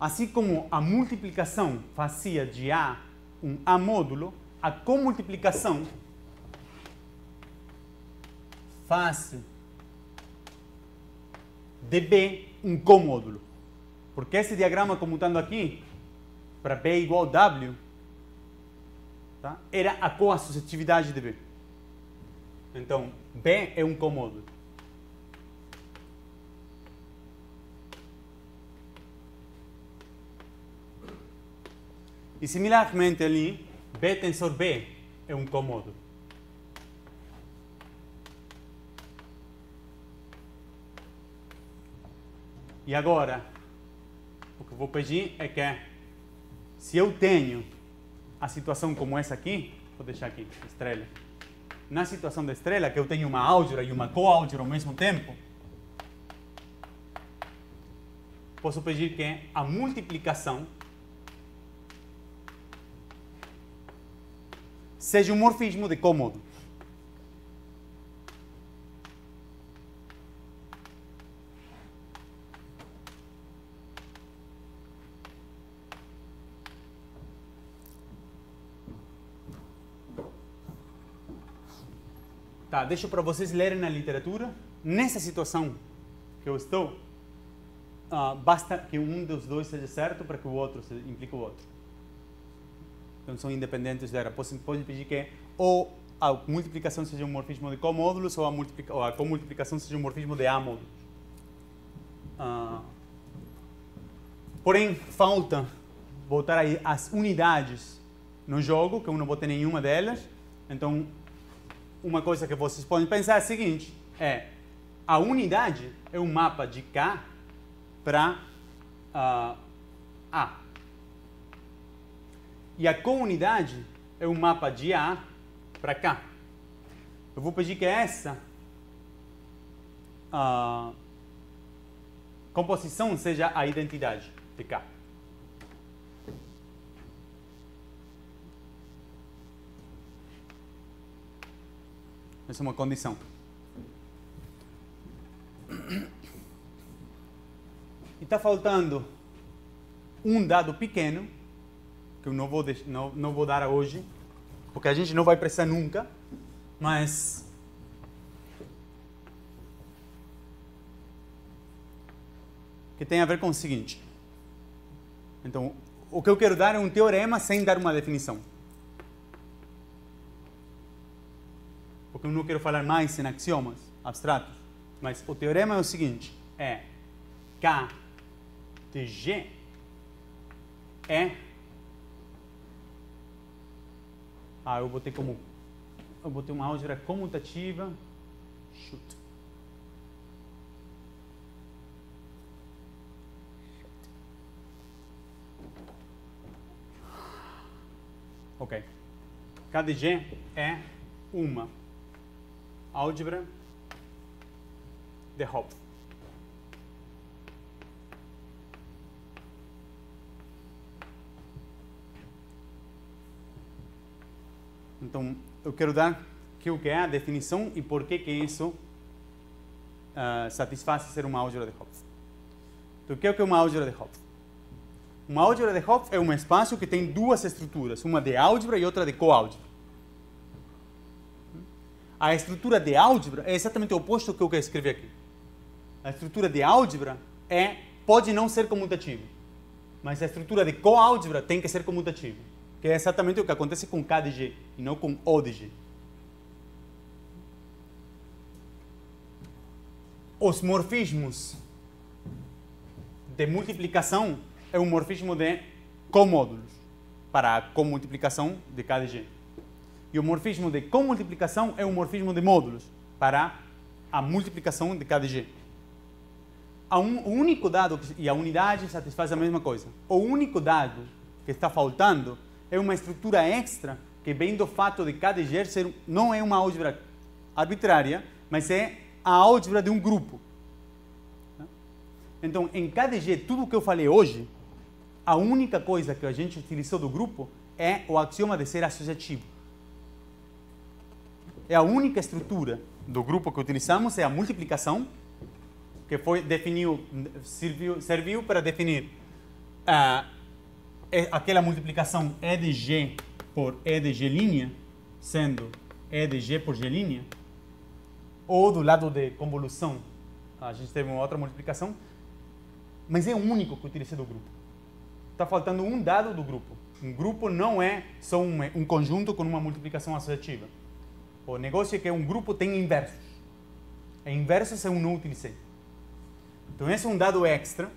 assim como a multiplicação fazia de A um A-módulo, a comultiplicação faz de B um comódulo. Porque esse diagrama comutando aqui, para B igual a W, tá? Era a coassociatividade de B. Então, B é um comódulo. E similarmente ali, B tensor B é um comódulo. E agora, o que eu vou pedir é que, se eu tenho a situação como essa aqui, vou deixar aqui, estrela. Na situação da estrela, que eu tenho uma álgebra e uma coálgebra ao mesmo tempo, posso pedir que a multiplicação seja um morfismo de comódulo. Tá, deixo para vocês lerem na literatura. Nessa situação que eu estou, basta que um dos dois seja certo para que o outro implique o outro. Então são independentes dela. Pode pedir que ou a multiplicação seja um morfismo de comódulos ou a comultiplicação seja um morfismo de amódulos. Porém, falta botar aí as unidades no jogo, que eu não botei nenhuma delas. Então, uma coisa que vocês podem pensar é a seguinte, a unidade é um mapa de K para A. E a counidade é um mapa de A para K. Eu vou pedir que essa composição seja a identidade de K. Essa é uma condição. E está faltando um dado pequeno, que eu não vou dar hoje, porque a gente não vai precisar nunca, mas que tem a ver com o seguinte. Então, o que eu quero dar é um teorema sem dar uma definição. Porque eu não quero falar mais em axiomas abstratos, mas o teorema é o seguinte, K de G eu botei uma álgebra comutativa. Ok. K de G é uma álgebra de Hopf. Então, eu quero dar o que é a definição e por que isso satisfaz ser uma álgebra de Hopf. Então, o que é uma álgebra de Hopf? Uma álgebra de Hopf é um espaço que tem duas estruturas, uma de álgebra e outra de coálgebra. A estrutura de álgebra é exatamente o oposto do que eu quero escrever aqui. A estrutura de álgebra pode não ser comutativa, mas a estrutura de coálgebra tem que ser comutativa, que é exatamente o que acontece com K de G e não com O de G. Os morfismos de multiplicação é um morfismo de comódulos para a comultiplicação de K de G. E o morfismo de comultiplicação é um morfismo de módulos para a multiplicação de K de G. O único dado, e a unidade satisfaz a mesma coisa, o único dado que está faltando é uma estrutura extra que vem do fato de K de G não é uma álgebra arbitrária, mas é a álgebra de um grupo. Então, em K de G, tudo o que eu falei hoje, a única coisa que a gente utilizou do grupo é o axioma de ser associativo. É a única estrutura do grupo que utilizamos, é a multiplicação, que serviu para definir aquela multiplicação E de G por E de G', sendo E de G por G', ou do lado de convolução, a gente teve uma outra multiplicação, mas é o único que eu utilizei do grupo. Está faltando um dado do grupo. Um grupo não é só um conjunto com uma multiplicação associativa. O negócio é que um grupo tem inversos. E inversos eu não utilizei. Então, esse é um dado extra.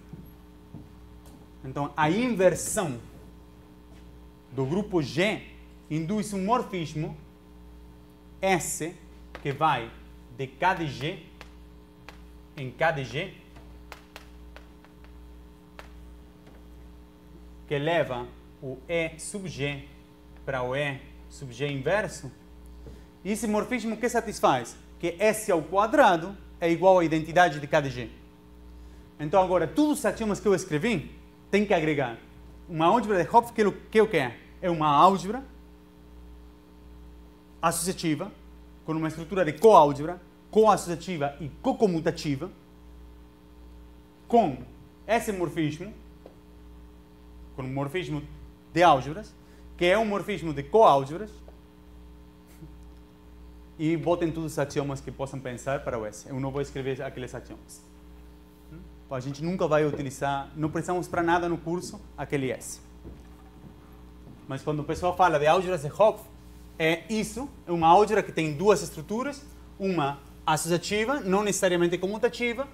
Então, a inversão do grupo G induz um morfismo S que vai de K de G em K de G, que leva o E sub G para o E sub G inverso. E esse morfismo que satisfaz? Que S ao quadrado é igual à identidade de K de G. Então agora, todos os axiomas que eu escrevi tem que agregar uma álgebra de Hopf, que é o que é? É uma álgebra associativa, com uma estrutura de coálgebra, coassociativa e cocomutativa, com esse morfismo, com um morfismo de álgebras, que é um morfismo de coálgebras, e botem todos os axiomas que possam pensar para o S. Eu não vou escrever aqueles axiomas. A gente nunca vai utilizar, não precisamos para nada no curso, aquele S. Mas quando o pessoal fala de álgebras de Hopf, é isso, é uma álgebra que tem duas estruturas, uma associativa, não necessariamente comutativa,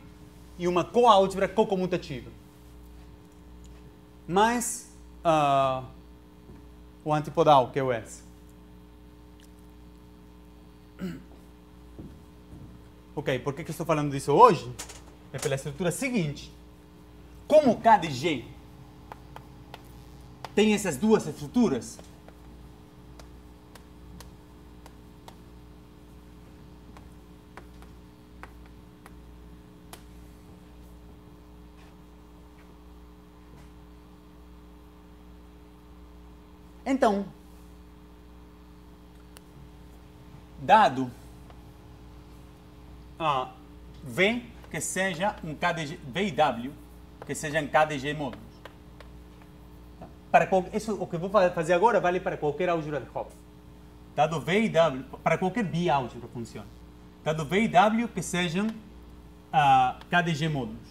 e uma coálgebra cocomutativa. Mas o antipodal, que é o S. Ok, por que estou falando disso hoje? É pela estrutura seguinte. Como K de G tem essas duas estruturas, então, dado V que seja um KDG, V e W que sejam KDG módulos. Isso, o que eu vou fazer agora vale para qualquer álgebra de Hopf. Dado V e W, para qualquer biálgebra funciona. Dado V e W que sejam KDG módulos.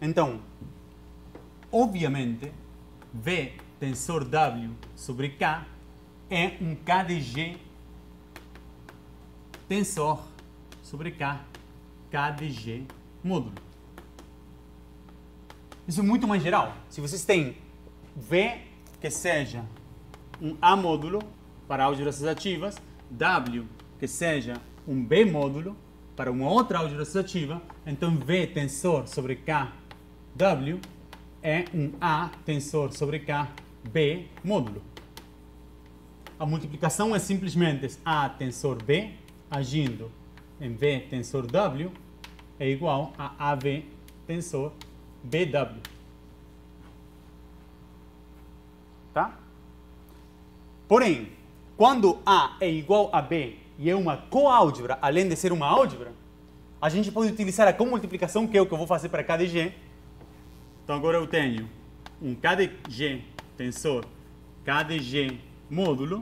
Então, obviamente, V tensor W sobre K é um KDG tensor sobre K, KDG módulo. Isso é muito mais geral. Se vocês têm V que seja um A módulo para álgebras associativas, W que seja um B módulo para uma outra álgebra associativa, então V tensor sobre K W é um A tensor sobre K B módulo. A multiplicação é simplesmente A tensor B agindo em V tensor W é igual a AV tensor BW. Tá? Porém, quando A é igual a B e é uma coálgebra, além de ser uma álgebra, a gente pode utilizar a comultiplicação, que é o que eu vou fazer para KDG. Então agora eu tenho um KDG tensor KDG módulo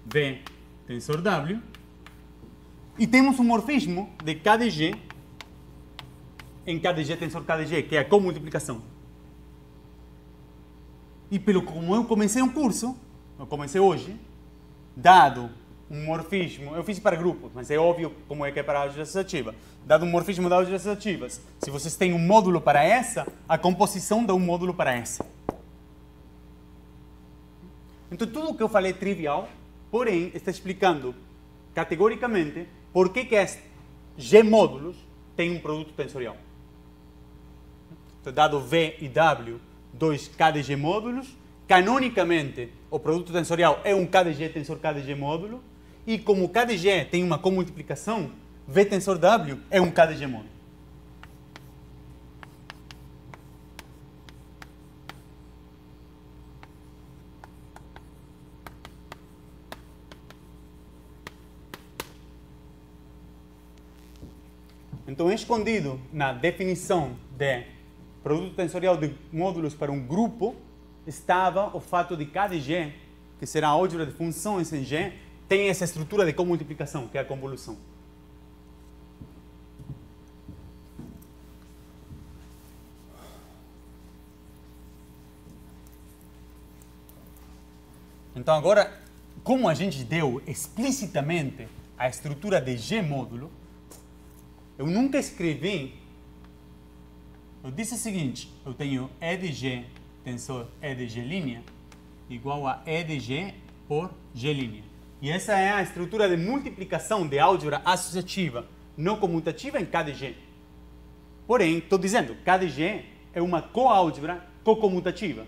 V tensor W e temos um morfismo de KDG em KDG tensor KDG, que é a comultiplicação. E como eu comecei um curso, eu comecei hoje, dado um morfismo, eu fiz para grupos, mas é óbvio como é que é para álgebra associativa. Dado um morfismo de álgebras associativas, se vocês têm um módulo para essa, a composição dá um módulo para essa. Então tudo o que eu falei é trivial, porém está explicando categoricamente por que as G módulos têm um produto tensorial. Então, dado V e W, dois KDG módulos, canonicamente o produto tensorial é um KDG tensor KDG módulo, e como KDG tem uma comultiplicação, V tensor W é um KDG módulo. Então, escondido na definição de produto tensorial de módulos para um grupo, estava o fato de KDG, que será a álgebra de funções em G, tem essa estrutura de comultiplicação, que é a convolução. Então agora, como a gente deu explicitamente a estrutura de G módulo, eu nunca escrevi, eu disse o seguinte, eu tenho E de G tensor E de G' igual a E de G por G'. E essa é a estrutura de multiplicação de álgebra associativa não comutativa em KDG. Porém, estou dizendo, KDG é uma coálgebra cocomutativa.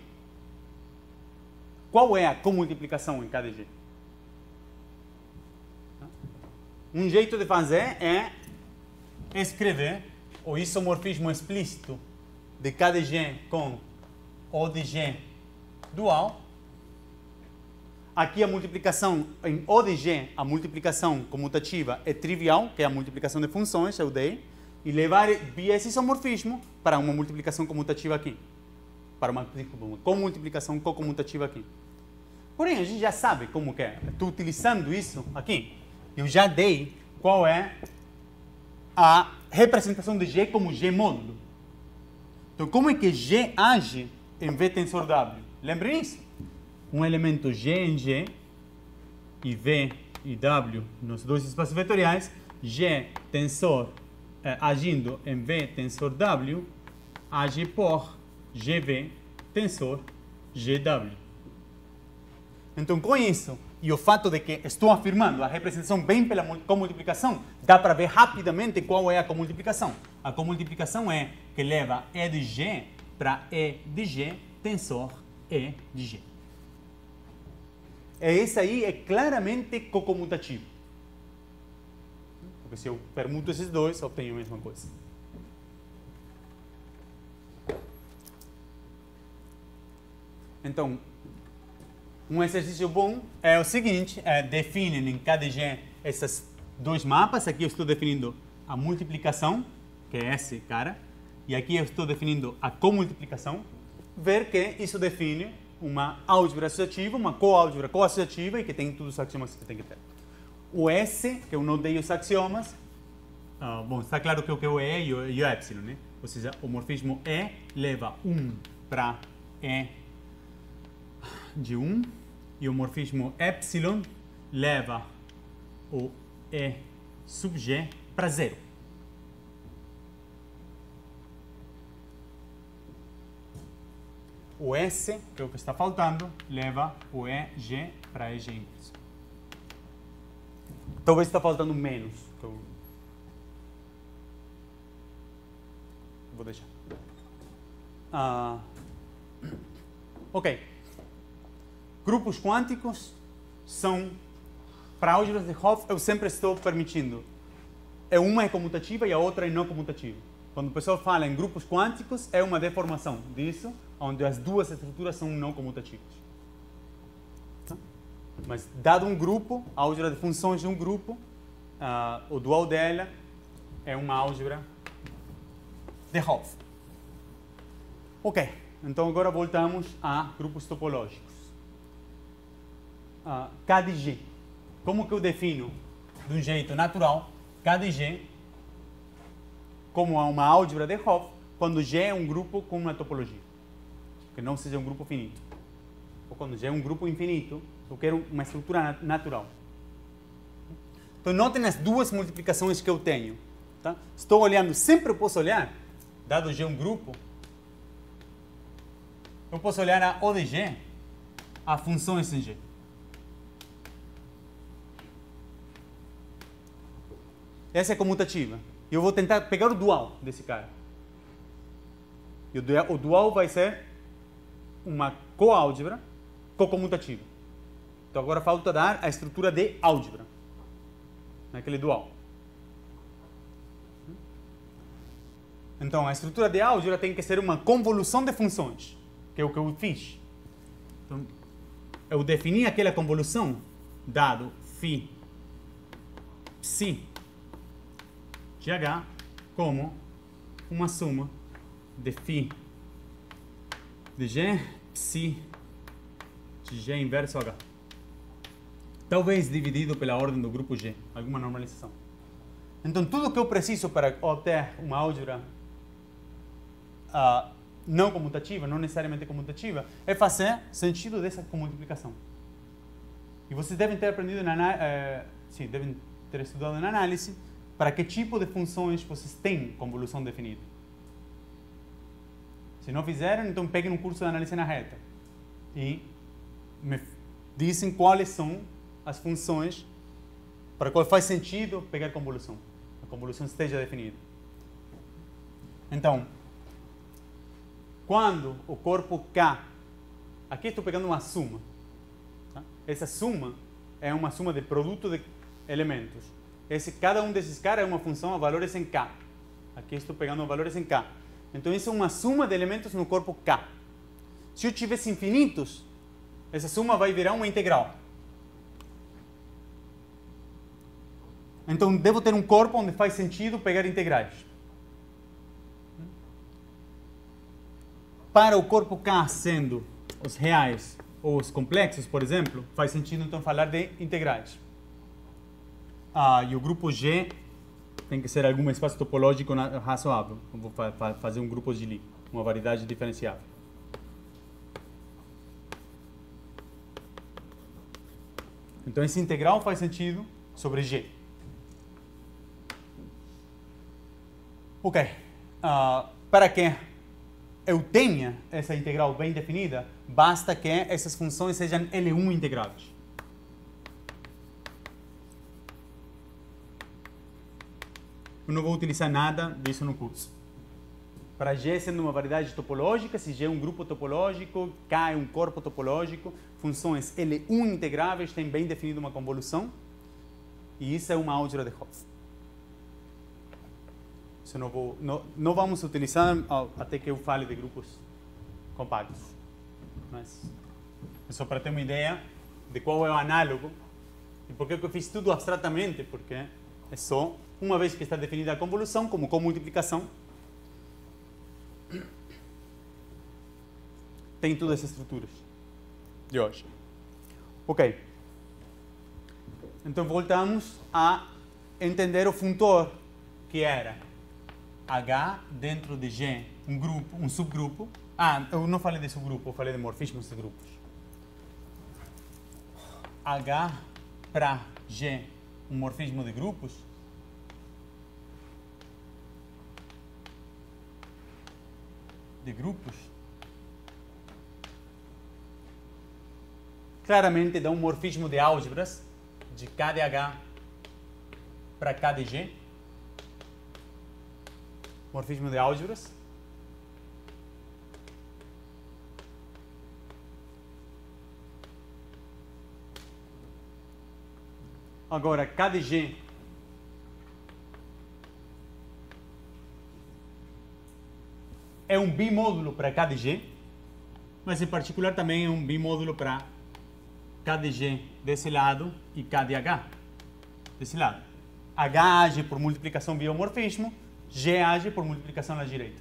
Qual é a comultiplicação em KDG? Um jeito de fazer é escrever o isomorfismo explícito de KDG com O de G dual. Aqui a multiplicação em O de G, a multiplicação comutativa é trivial, que é a multiplicação de funções, eu dei, e levar via esse isomorfismo para uma multiplicação comutativa aqui. Para uma comultiplicação cocomutativa aqui. Porém, a gente já sabe como que é. Estou utilizando isso aqui. Eu já dei qual é a representação de G como G módulo. Então, como é que G age em V tensor W? Lembrem isso? Um elemento G em G, e V e W nos dois espaços vetoriais, G tensor agindo em V tensor W, age por GV tensor GW. Então, com isso, e o fato de que estou afirmando a representação bem pela comultiplicação, dá para ver rapidamente qual é a comultiplicação. A comultiplicação é que leva E de G para E de G tensor E de G. Esse aí é claramente cocomutativo. Porque se eu permuto esses dois, obtenho a mesma coisa. Então, um exercício bom é o seguinte, define em KDG esses dois mapas. Aqui eu estou definindo a multiplicação, que é esse cara, e aqui eu estou definindo a comultiplicação. Ver que isso define uma álgebra associativa, uma coálgebra coassociativa e que tem todos os axiomas que tem que ter. O S, que eu não dei os axiomas, bom, está claro que o que é o E e o epsilon, né? Ou seja, o morfismo E leva 1 para E de 1 e o morfismo epsilon leva o E sub G para 0. O S, que é o que está faltando, leva o EG para EG inverso. Talvez está faltando menos. Então, vou deixar. Ok. Grupos quânticos são, para álgebras de Hopf, eu sempre estou permitindo. Uma é comutativa e a outra é não comutativa. Quando o pessoal fala em grupos quânticos, é uma deformação disso, onde as duas estruturas são não comutativas. Mas, dado um grupo, a álgebra de funções de um grupo, o dual dela é uma álgebra de Hopf. Ok, então agora voltamos a grupos topológicos. K de G. Como que eu defino, de um jeito natural, K de G como uma álgebra de Hopf, quando G é um grupo com uma topologia, que não seja um grupo finito. Ou quando G é um grupo infinito, eu quero uma estrutura natural. Então, notem as duas multiplicações que eu tenho. Tá? Estou olhando, sempre eu posso olhar, dado G um grupo, eu posso olhar a O de G, a funções em G. Essa é comutativa. E eu vou tentar pegar o dual desse cara. E o dual vai ser uma coálgebra cocomutativa. Então agora falta dar a estrutura de álgebra naquele dual. Então a estrutura de álgebra tem que ser uma convolução de funções, que é o que eu fiz. Então, eu defini aquela convolução dado φ psi de H como uma soma de φ de G psi de G inverso H. Talvez dividido pela ordem do grupo G, alguma normalização. Então, tudo que eu preciso para obter uma álgebra não comutativa, não necessariamente comutativa, é fazer sentido dessa comultiplicação. E vocês devem ter aprendido, devem ter estudado na análise, para que tipo de funções vocês têm convolução definida. Se não fizeram, então peguem um curso de análise na reta e me dizem quais são as funções para qual faz sentido pegar convolução. A convolução esteja definida. Então, quando o corpo K, aqui estou pegando uma suma. Tá? Essa suma é uma suma de produto de elementos. Cada um desses caras é uma função a valores em K. Aqui estou pegando valores em K. Então, isso é uma suma de elementos no corpo K. Se eu tivesse infinitos, essa suma vai virar uma integral. Então, devo ter um corpo onde faz sentido pegar integrais. Para o corpo K sendo os reais ou os complexos, por exemplo, faz sentido então falar de integrais. E o grupo G tem que ser algum espaço topológico razoável. Eu vou fazer um grupo de Lie. uma variedade diferenciável. Então esse integral faz sentido sobre G. Ok. Para que eu tenha essa integral bem definida, basta que essas funções sejam L1 integráveis. Eu não vou utilizar nada disso no curso. Para G sendo uma variedade topológica, se G é um grupo topológico, K é um corpo topológico, funções L1 integráveis têm bem definida uma convolução, e isso é uma álgebra de Hopf. Isso não vamos utilizar até que eu fale de grupos compactos. Mas é só para ter uma ideia de qual é o análogo e por que eu fiz tudo abstratamente, porque é só uma vez que está definida a convolução, como com multiplicação, tem todas essas estruturas de hoje. Ok. Então voltamos a entender o funtor que era H dentro de G, um grupo, um subgrupo. Eu não falei de subgrupo, eu falei de morfismos de grupos. H para G, um morfismo de grupos. Claramente dá um morfismo de álgebras de K de H para K de G. Morfismo de álgebras. Agora, K de G é um bimódulo para K de G, mas em particular também é um bimódulo para K de G desse lado e K de H desse lado. H age por multiplicação via morfismo, G age por multiplicação à direita.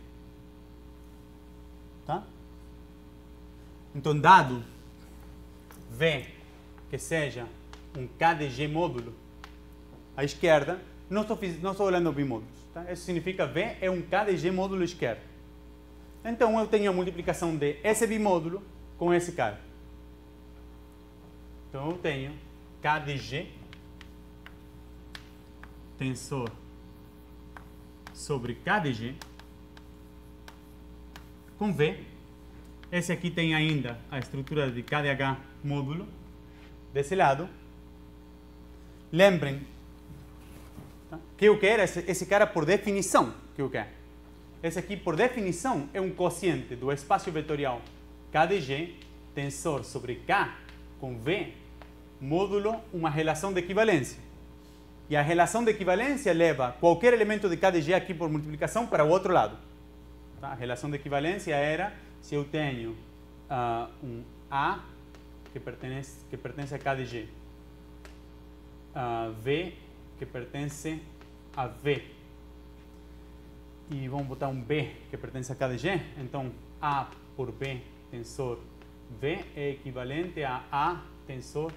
Tá? Então, dado V que seja um K de G módulo à esquerda, não estou olhando bimódulos. Tá? Isso significa V é um K de G módulo esquerdo. Então, eu tenho a multiplicação de esse bimódulo com esse cara. Então, eu tenho K de G tensor sobre K de G com V. Esse aqui tem ainda a estrutura de K de H módulo desse lado. Lembrem, tá, que eu quero esse cara por definição que eu quero. Esse aqui, por definição, é um quociente do espaço vetorial K de G tensor sobre K com V módulo uma relação de equivalência. E a relação de equivalência leva qualquer elemento de K de G aqui por multiplicação para o outro lado. Tá? A relação de equivalência era se eu tenho um A que pertence a K de G, V que pertence a V, e vamos botar um B que pertence a K de G, então A por B tensor V é equivalente a A tensor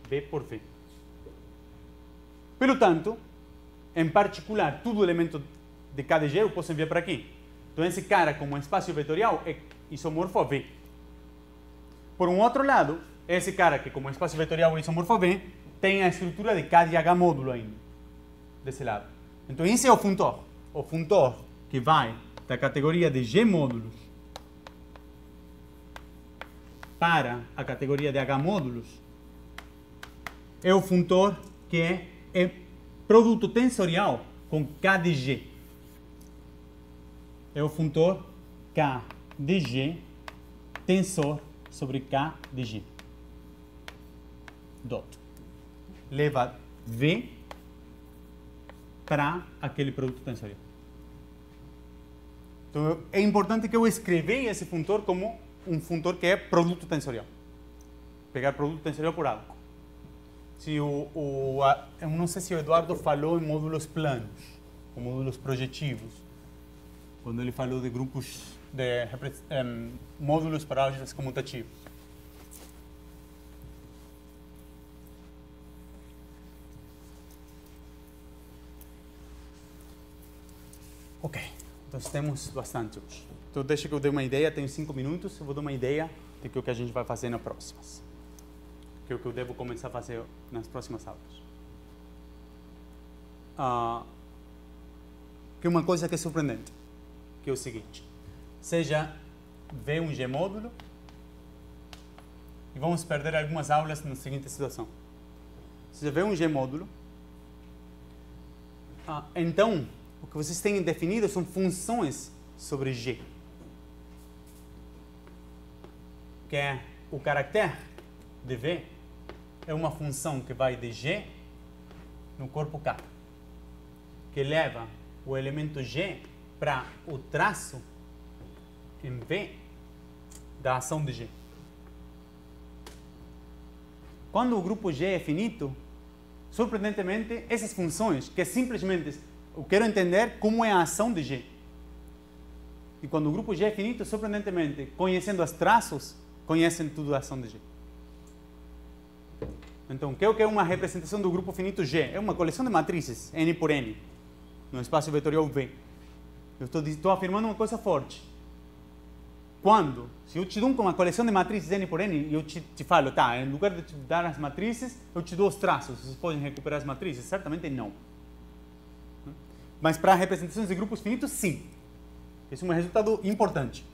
B por V. Portanto, em particular, todo elemento de K de G eu posso enviar para aqui. Então, esse cara, como espaço vetorial, é isomorfo a V. Por um outro lado, esse cara, que como espaço vetorial é isomorfo a V, tem a estrutura de K de H módulo ainda, desse lado. Então, esse é o funtor. O funtor que vai da categoria de G módulos para a categoria de H módulos é o funtor que é produto tensorial com K de G. É o funtor K de G tensor sobre K de G. Dot. Leva V para aquele produto tensorial. Então, é importante que eu escreva esse funtor como um funtor que é produto tensorial. Pegar produto tensorial por algo. Se eu não sei se o Eduardo falou em módulos planos, ou módulos projetivos, quando ele falou de grupos de módulos para álgebras comutativas. Ok, então temos bastante hoje. Então deixa que eu dê uma ideia, tenho 5 minutos, eu vou dar uma ideia de que o que a gente vai fazer nas próximas. Que é o que eu devo começar a fazer nas próximas aulas. Que é uma coisa que é surpreendente, que é o seguinte. Seja V um G módulo, e vamos perder algumas aulas na seguinte situação. Seja V um G módulo, então, o que vocês têm definido são funções sobre G. Que é o caractere de V é uma função que vai de G no corpo K, que leva o elemento G para o traço em V da ação de G. Quando o grupo G é finito, surpreendentemente, essas funções, que simplesmente eu quero entender como é a ação de G. E quando o grupo G é finito, surpreendentemente, conhecendo os traços, conhecem tudo a ação de G. Então, o que é uma representação do grupo finito G? É uma coleção de matrizes, N por N, no espaço vetorial V. Eu estou afirmando uma coisa forte. Se eu te dou uma coleção de matrizes N por N, e eu te falo, tá, em lugar de te dar as matrizes, eu te dou os traços. Vocês podem recuperar as matrizes? Certamente não. Mas para representações de grupos finitos, sim. Esse é um resultado importante.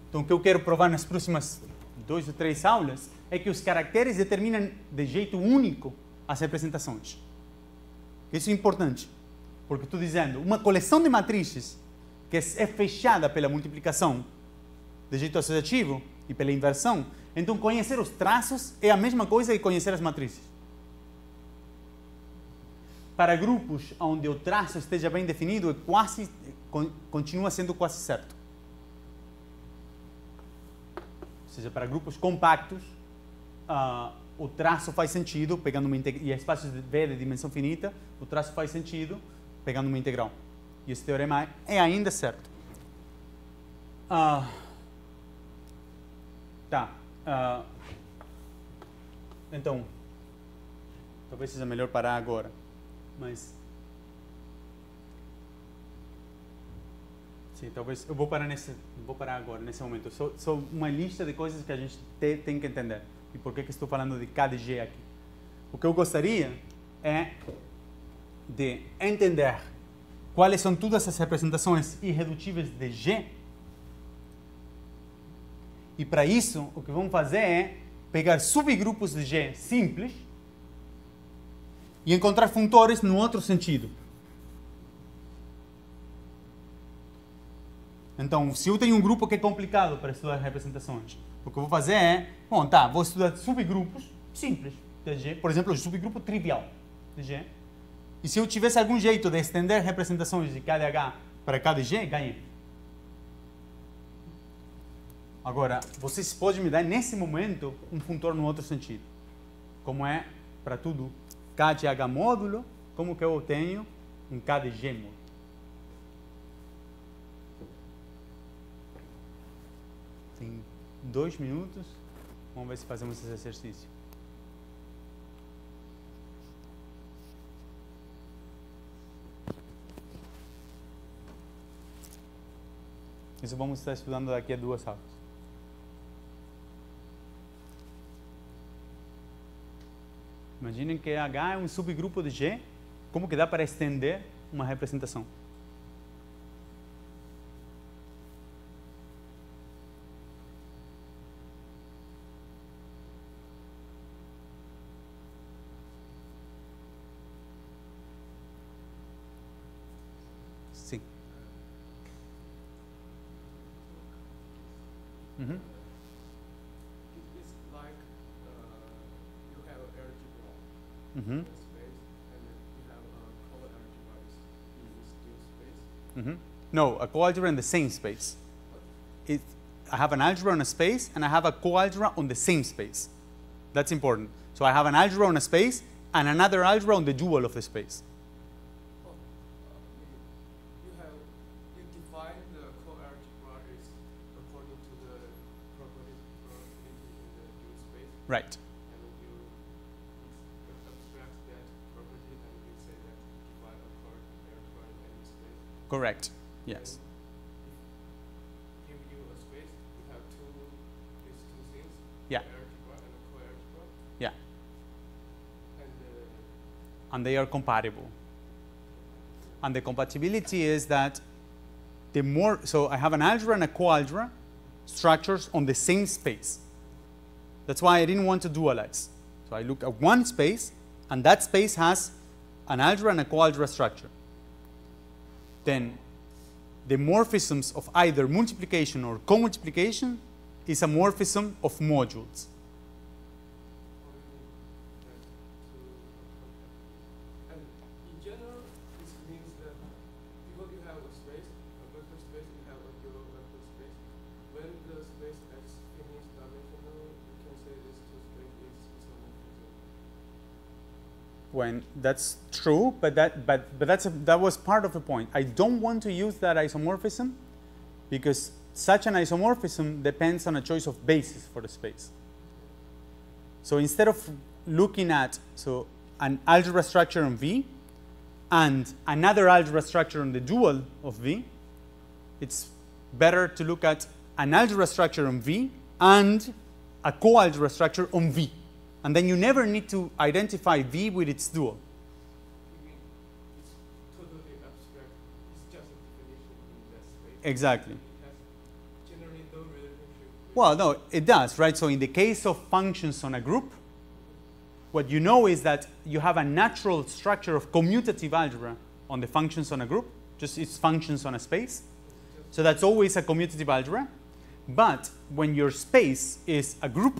Então, o que eu quero provar nas próximas 2 ou 3 aulas é que os caracteres determinam de jeito único as representações. Isso é importante, porque estou dizendo, uma coleção de matrizes que é fechada pela multiplicação de jeito associativo e pela inversão, então conhecer os traços é a mesma coisa que conhecer as matrizes. Para grupos onde o traço esteja bem definido, continua sendo quase certo. Ou seja, para grupos compactos, o traço faz sentido, pegando uma integral, e espaços de V de dimensão finita, o traço faz sentido, pegando uma integral. E esse teorema é ainda certo. Então, talvez seja melhor parar agora, mas... Sim, talvez eu vou parar agora, nesse momento. Só uma lista de coisas que a gente tem que entender. E por que estou falando de K de G aqui? O que eu gostaria é de entender quais são todas as representações irredutíveis de G. E para isso, o que vamos fazer é pegar subgrupos de G simples e encontrar funtores no outro sentido. Então, se eu tenho um grupo que é complicado para estudar representações, o que eu vou fazer é, vou estudar subgrupos simples de G, por exemplo, o subgrupo trivial de G. E se eu tivesse algum jeito de estender representações de K de H para K de G, ganhei. Agora, vocês podem me dar nesse momento um funtor no outro sentido. Como é para tudo K de H módulo, como que eu tenho um K de G módulo. Tem 2 minutos. Vamos ver se fazemos esse exercício. Isso vamos estar estudando daqui a 2 aulas. Imaginem que H é um subgrupo de G. Como que dá para estender uma representação? Sim. Uhum. It's like you have an algebra Uhum. space, and then you have a co-algebra in the still space. Mm-hmm. No, a coalgebra in the same space. I have an algebra on a space, and I have a coalgebra on the same space. That's important. So I have an algebra on a space, and another algebra on the dual of the space. Oh, you define the co-algebra is according to the properties in the dual space, Right. and you abstract that property, and you say that define a co-algebra in any space. Correct. Yes. Yeah. algebra and a coalgebra, Yeah. and And they are compatible. And the compatibility is that the more, so I have an algebra and a coalgebra structures on the same space. That's why I didn't want to dualize. So I look at one space, and that space has an algebra and a coalgebra structure. Then the morphisms of either multiplication or co-multiplication is a morphism of modules. and in general, this means that because you have a space, a vector space, you have a dual vector space. When the space has finished dimensional, you can say this two space is isomorphism. When that's true, but that was part of the point. I don't want to use that isomorphism because such an isomorphism depends on a choice of basis for the space. So instead of looking at an algebra structure on V and another algebra structure on the dual of V, it's better to look at an algebra structure on V and a coalgebra structure on V. And then you never need to identify V with its dual. You mean it's totally abstract, it's just a definition in that space. Exactly. It has generally no relationship with Well, no, it does, right? So in the case of functions on a group, what you know is that you have a natural structure of commutative algebra on the functions on a group, just its functions on a space. So that's always a commutative algebra. But when your space is a group,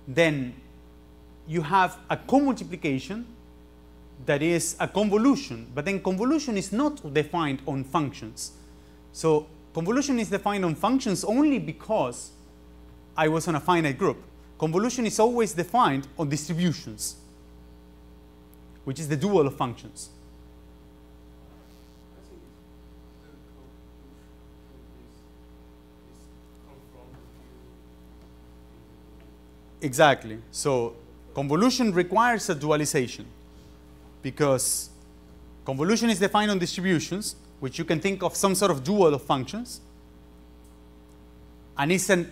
then you have a co-multiplication that is a convolution, but then convolution is not defined on functions. So convolution is defined on functions only because I was on a finite group. Convolution is always defined on distributions, which is the dual of functions. I think the conclusion is come from you. Exactly. So convolution requires a dualization because convolution is defined on distributions, which you can think of some sort of dual of functions, and it's an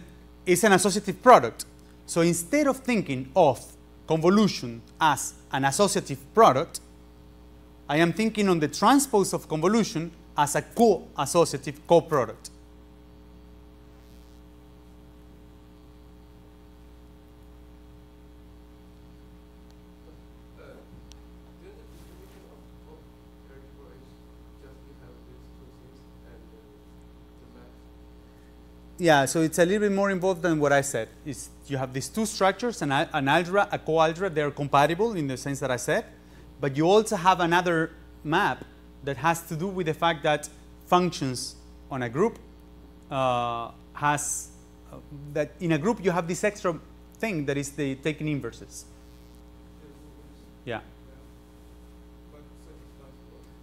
associative product. So instead of thinking of convolution as an associative product, I am thinking on the transpose of convolution as a co-associative co-product. Then the distribution of algebra is just you have these two things and the math. Yeah, so it's a little bit more involved than what I said. You have these two structures, an algebra, a coalgebra. They're compatible in the sense that I said. But you also have another map that has to do with the fact that functions on a group that in a group you have this extra thing that is the taking inverses. Yeah. But satisfies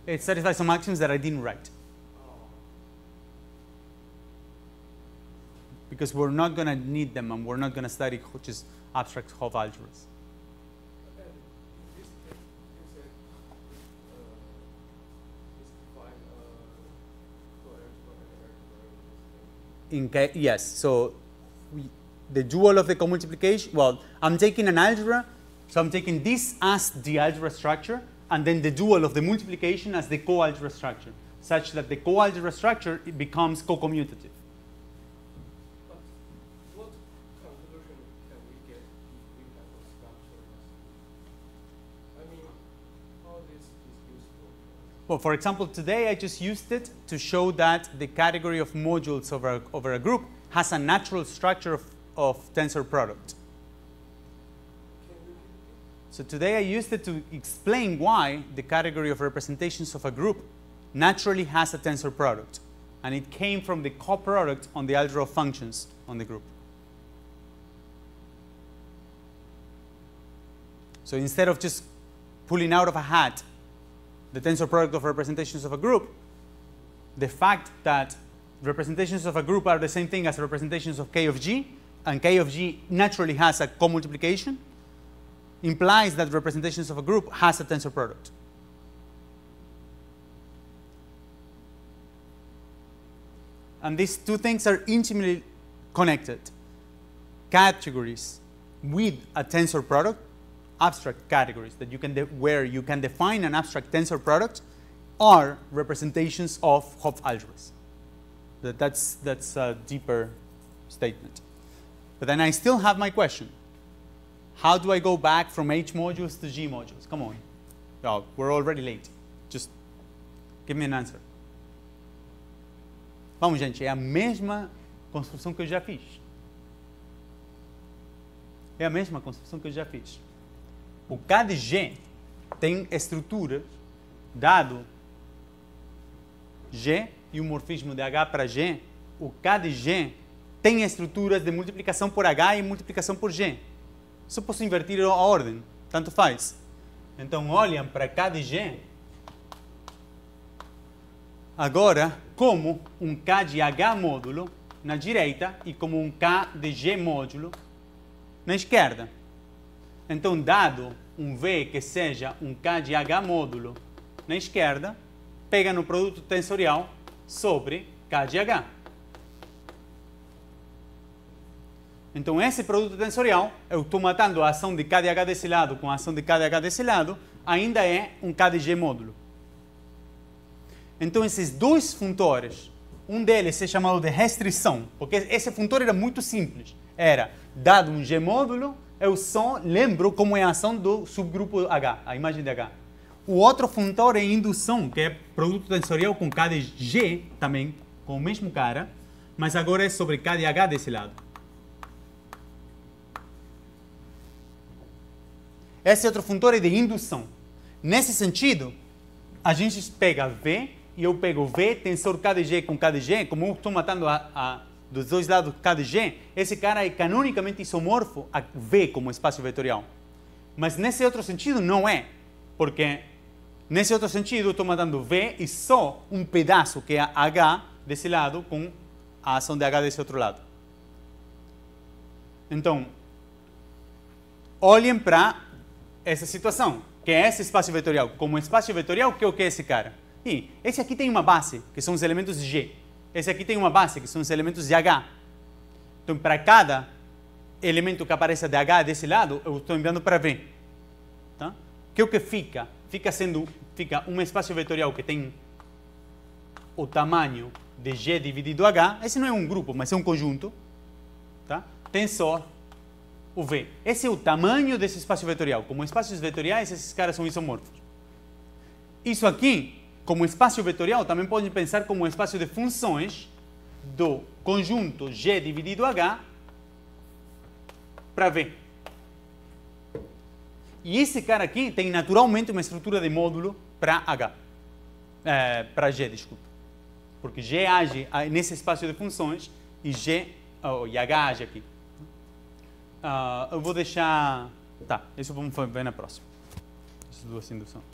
what? It satisfies some axioms that I didn't write. Because we're not going to need them and we're not going to study just abstract Hopf algebras. And in this case, you said define coalgebra and algebra. Yes, so the dual of the co-multiplication, well, I'm taking an algebra, so I'm taking this as the algebra structure, and then the dual of the multiplication as the co-algebra structure, such that the co-algebra structure it becomes co-commutative. But what conclusion can we get if we have a structure? I mean, how this is useful? Well, for example, today I just used it to show that the category of modules over a group has a natural structure of tensor product. Can you repeat it? So today I used it to explain why the category of representations of a group naturally has a tensor product. And it came from the coproduct on the algebra of functions on the group. So instead of just pulling out of a hat the tensor product of representations of a group, the fact that representations of a group are the same thing as representations of K of G, and K of G naturally has a co-multiplication, implies that representations of a group has a tensor product. And these two things are intimately connected. categories with a tensor product, abstract categories that where you can define an abstract tensor product, are representations of Hopf algebras. That's a deeper statement. But then I still have my question. How do I go back from H modules to G modules? Come on. Oh, we're already late. Just give me an answer. Vamos, gente, é a mesma construção que eu já fiz. É a mesma construção que eu já fiz. O K de G tem estruturas, dado G e o morfismo de H para G, o K de G tem estruturas de multiplicação por H e multiplicação por G. Só posso invertir a ordem, tanto faz. Então, olhem para K de G agora como um K de H módulo na direita e como um K de G módulo na esquerda. Então, dado um V que seja um K de H módulo na esquerda, pega no produto tensorial sobre K de H. Então, esse produto tensorial, eu estou matando a ação de K de H desse lado com a ação de K de H desse lado, ainda é um K de G módulo. Então, esses dois funtores, um deles é chamado de restrição, porque esse funtor era muito simples. Era, dado um G módulo, eu só lembro como é a ação do subgrupo H, a imagem de H. O outro funtor é indução, que é produto tensorial com K de G também, com o mesmo cara, mas agora é sobre K de H desse lado. Esse outro funtor é de indução. Nesse sentido, a gente pega V e eu pego V tensor K de G com K de G, como eu estou matando dos dois lados K de G, esse cara é canonicamente isomorfo a V como espaço vetorial. Mas nesse outro sentido não é, porque nesse outro sentido eu estou matando V e só um pedaço que é H desse lado com a ação de H desse outro lado. Então, olhem para essa situação, que é esse espaço vetorial. Como espaço vetorial, que é o que é esse cara? E esse aqui tem uma base, que são os elementos de G. Esse aqui tem uma base, que são os elementos de H. Então, para cada elemento que apareça de H desse lado, eu estou enviando para V. Tá? Que é o que fica? Fica um espaço vetorial que tem o tamanho de G dividido H. Esse não é um grupo, mas é um conjunto. Tá? Tensor o V. Esse é o tamanho desse espaço vetorial. Como espaços vetoriais, esses caras são isomorfos. Isso aqui, como espaço vetorial, também pode pensar como um espaço de funções do conjunto G dividido H para V. E esse cara aqui tem naturalmente uma estrutura de módulo para H. Para G, desculpa. Porque G age nesse espaço de funções e H age aqui. Eu vou deixar... Tá, isso vamos ver na próxima. Essas duas induções.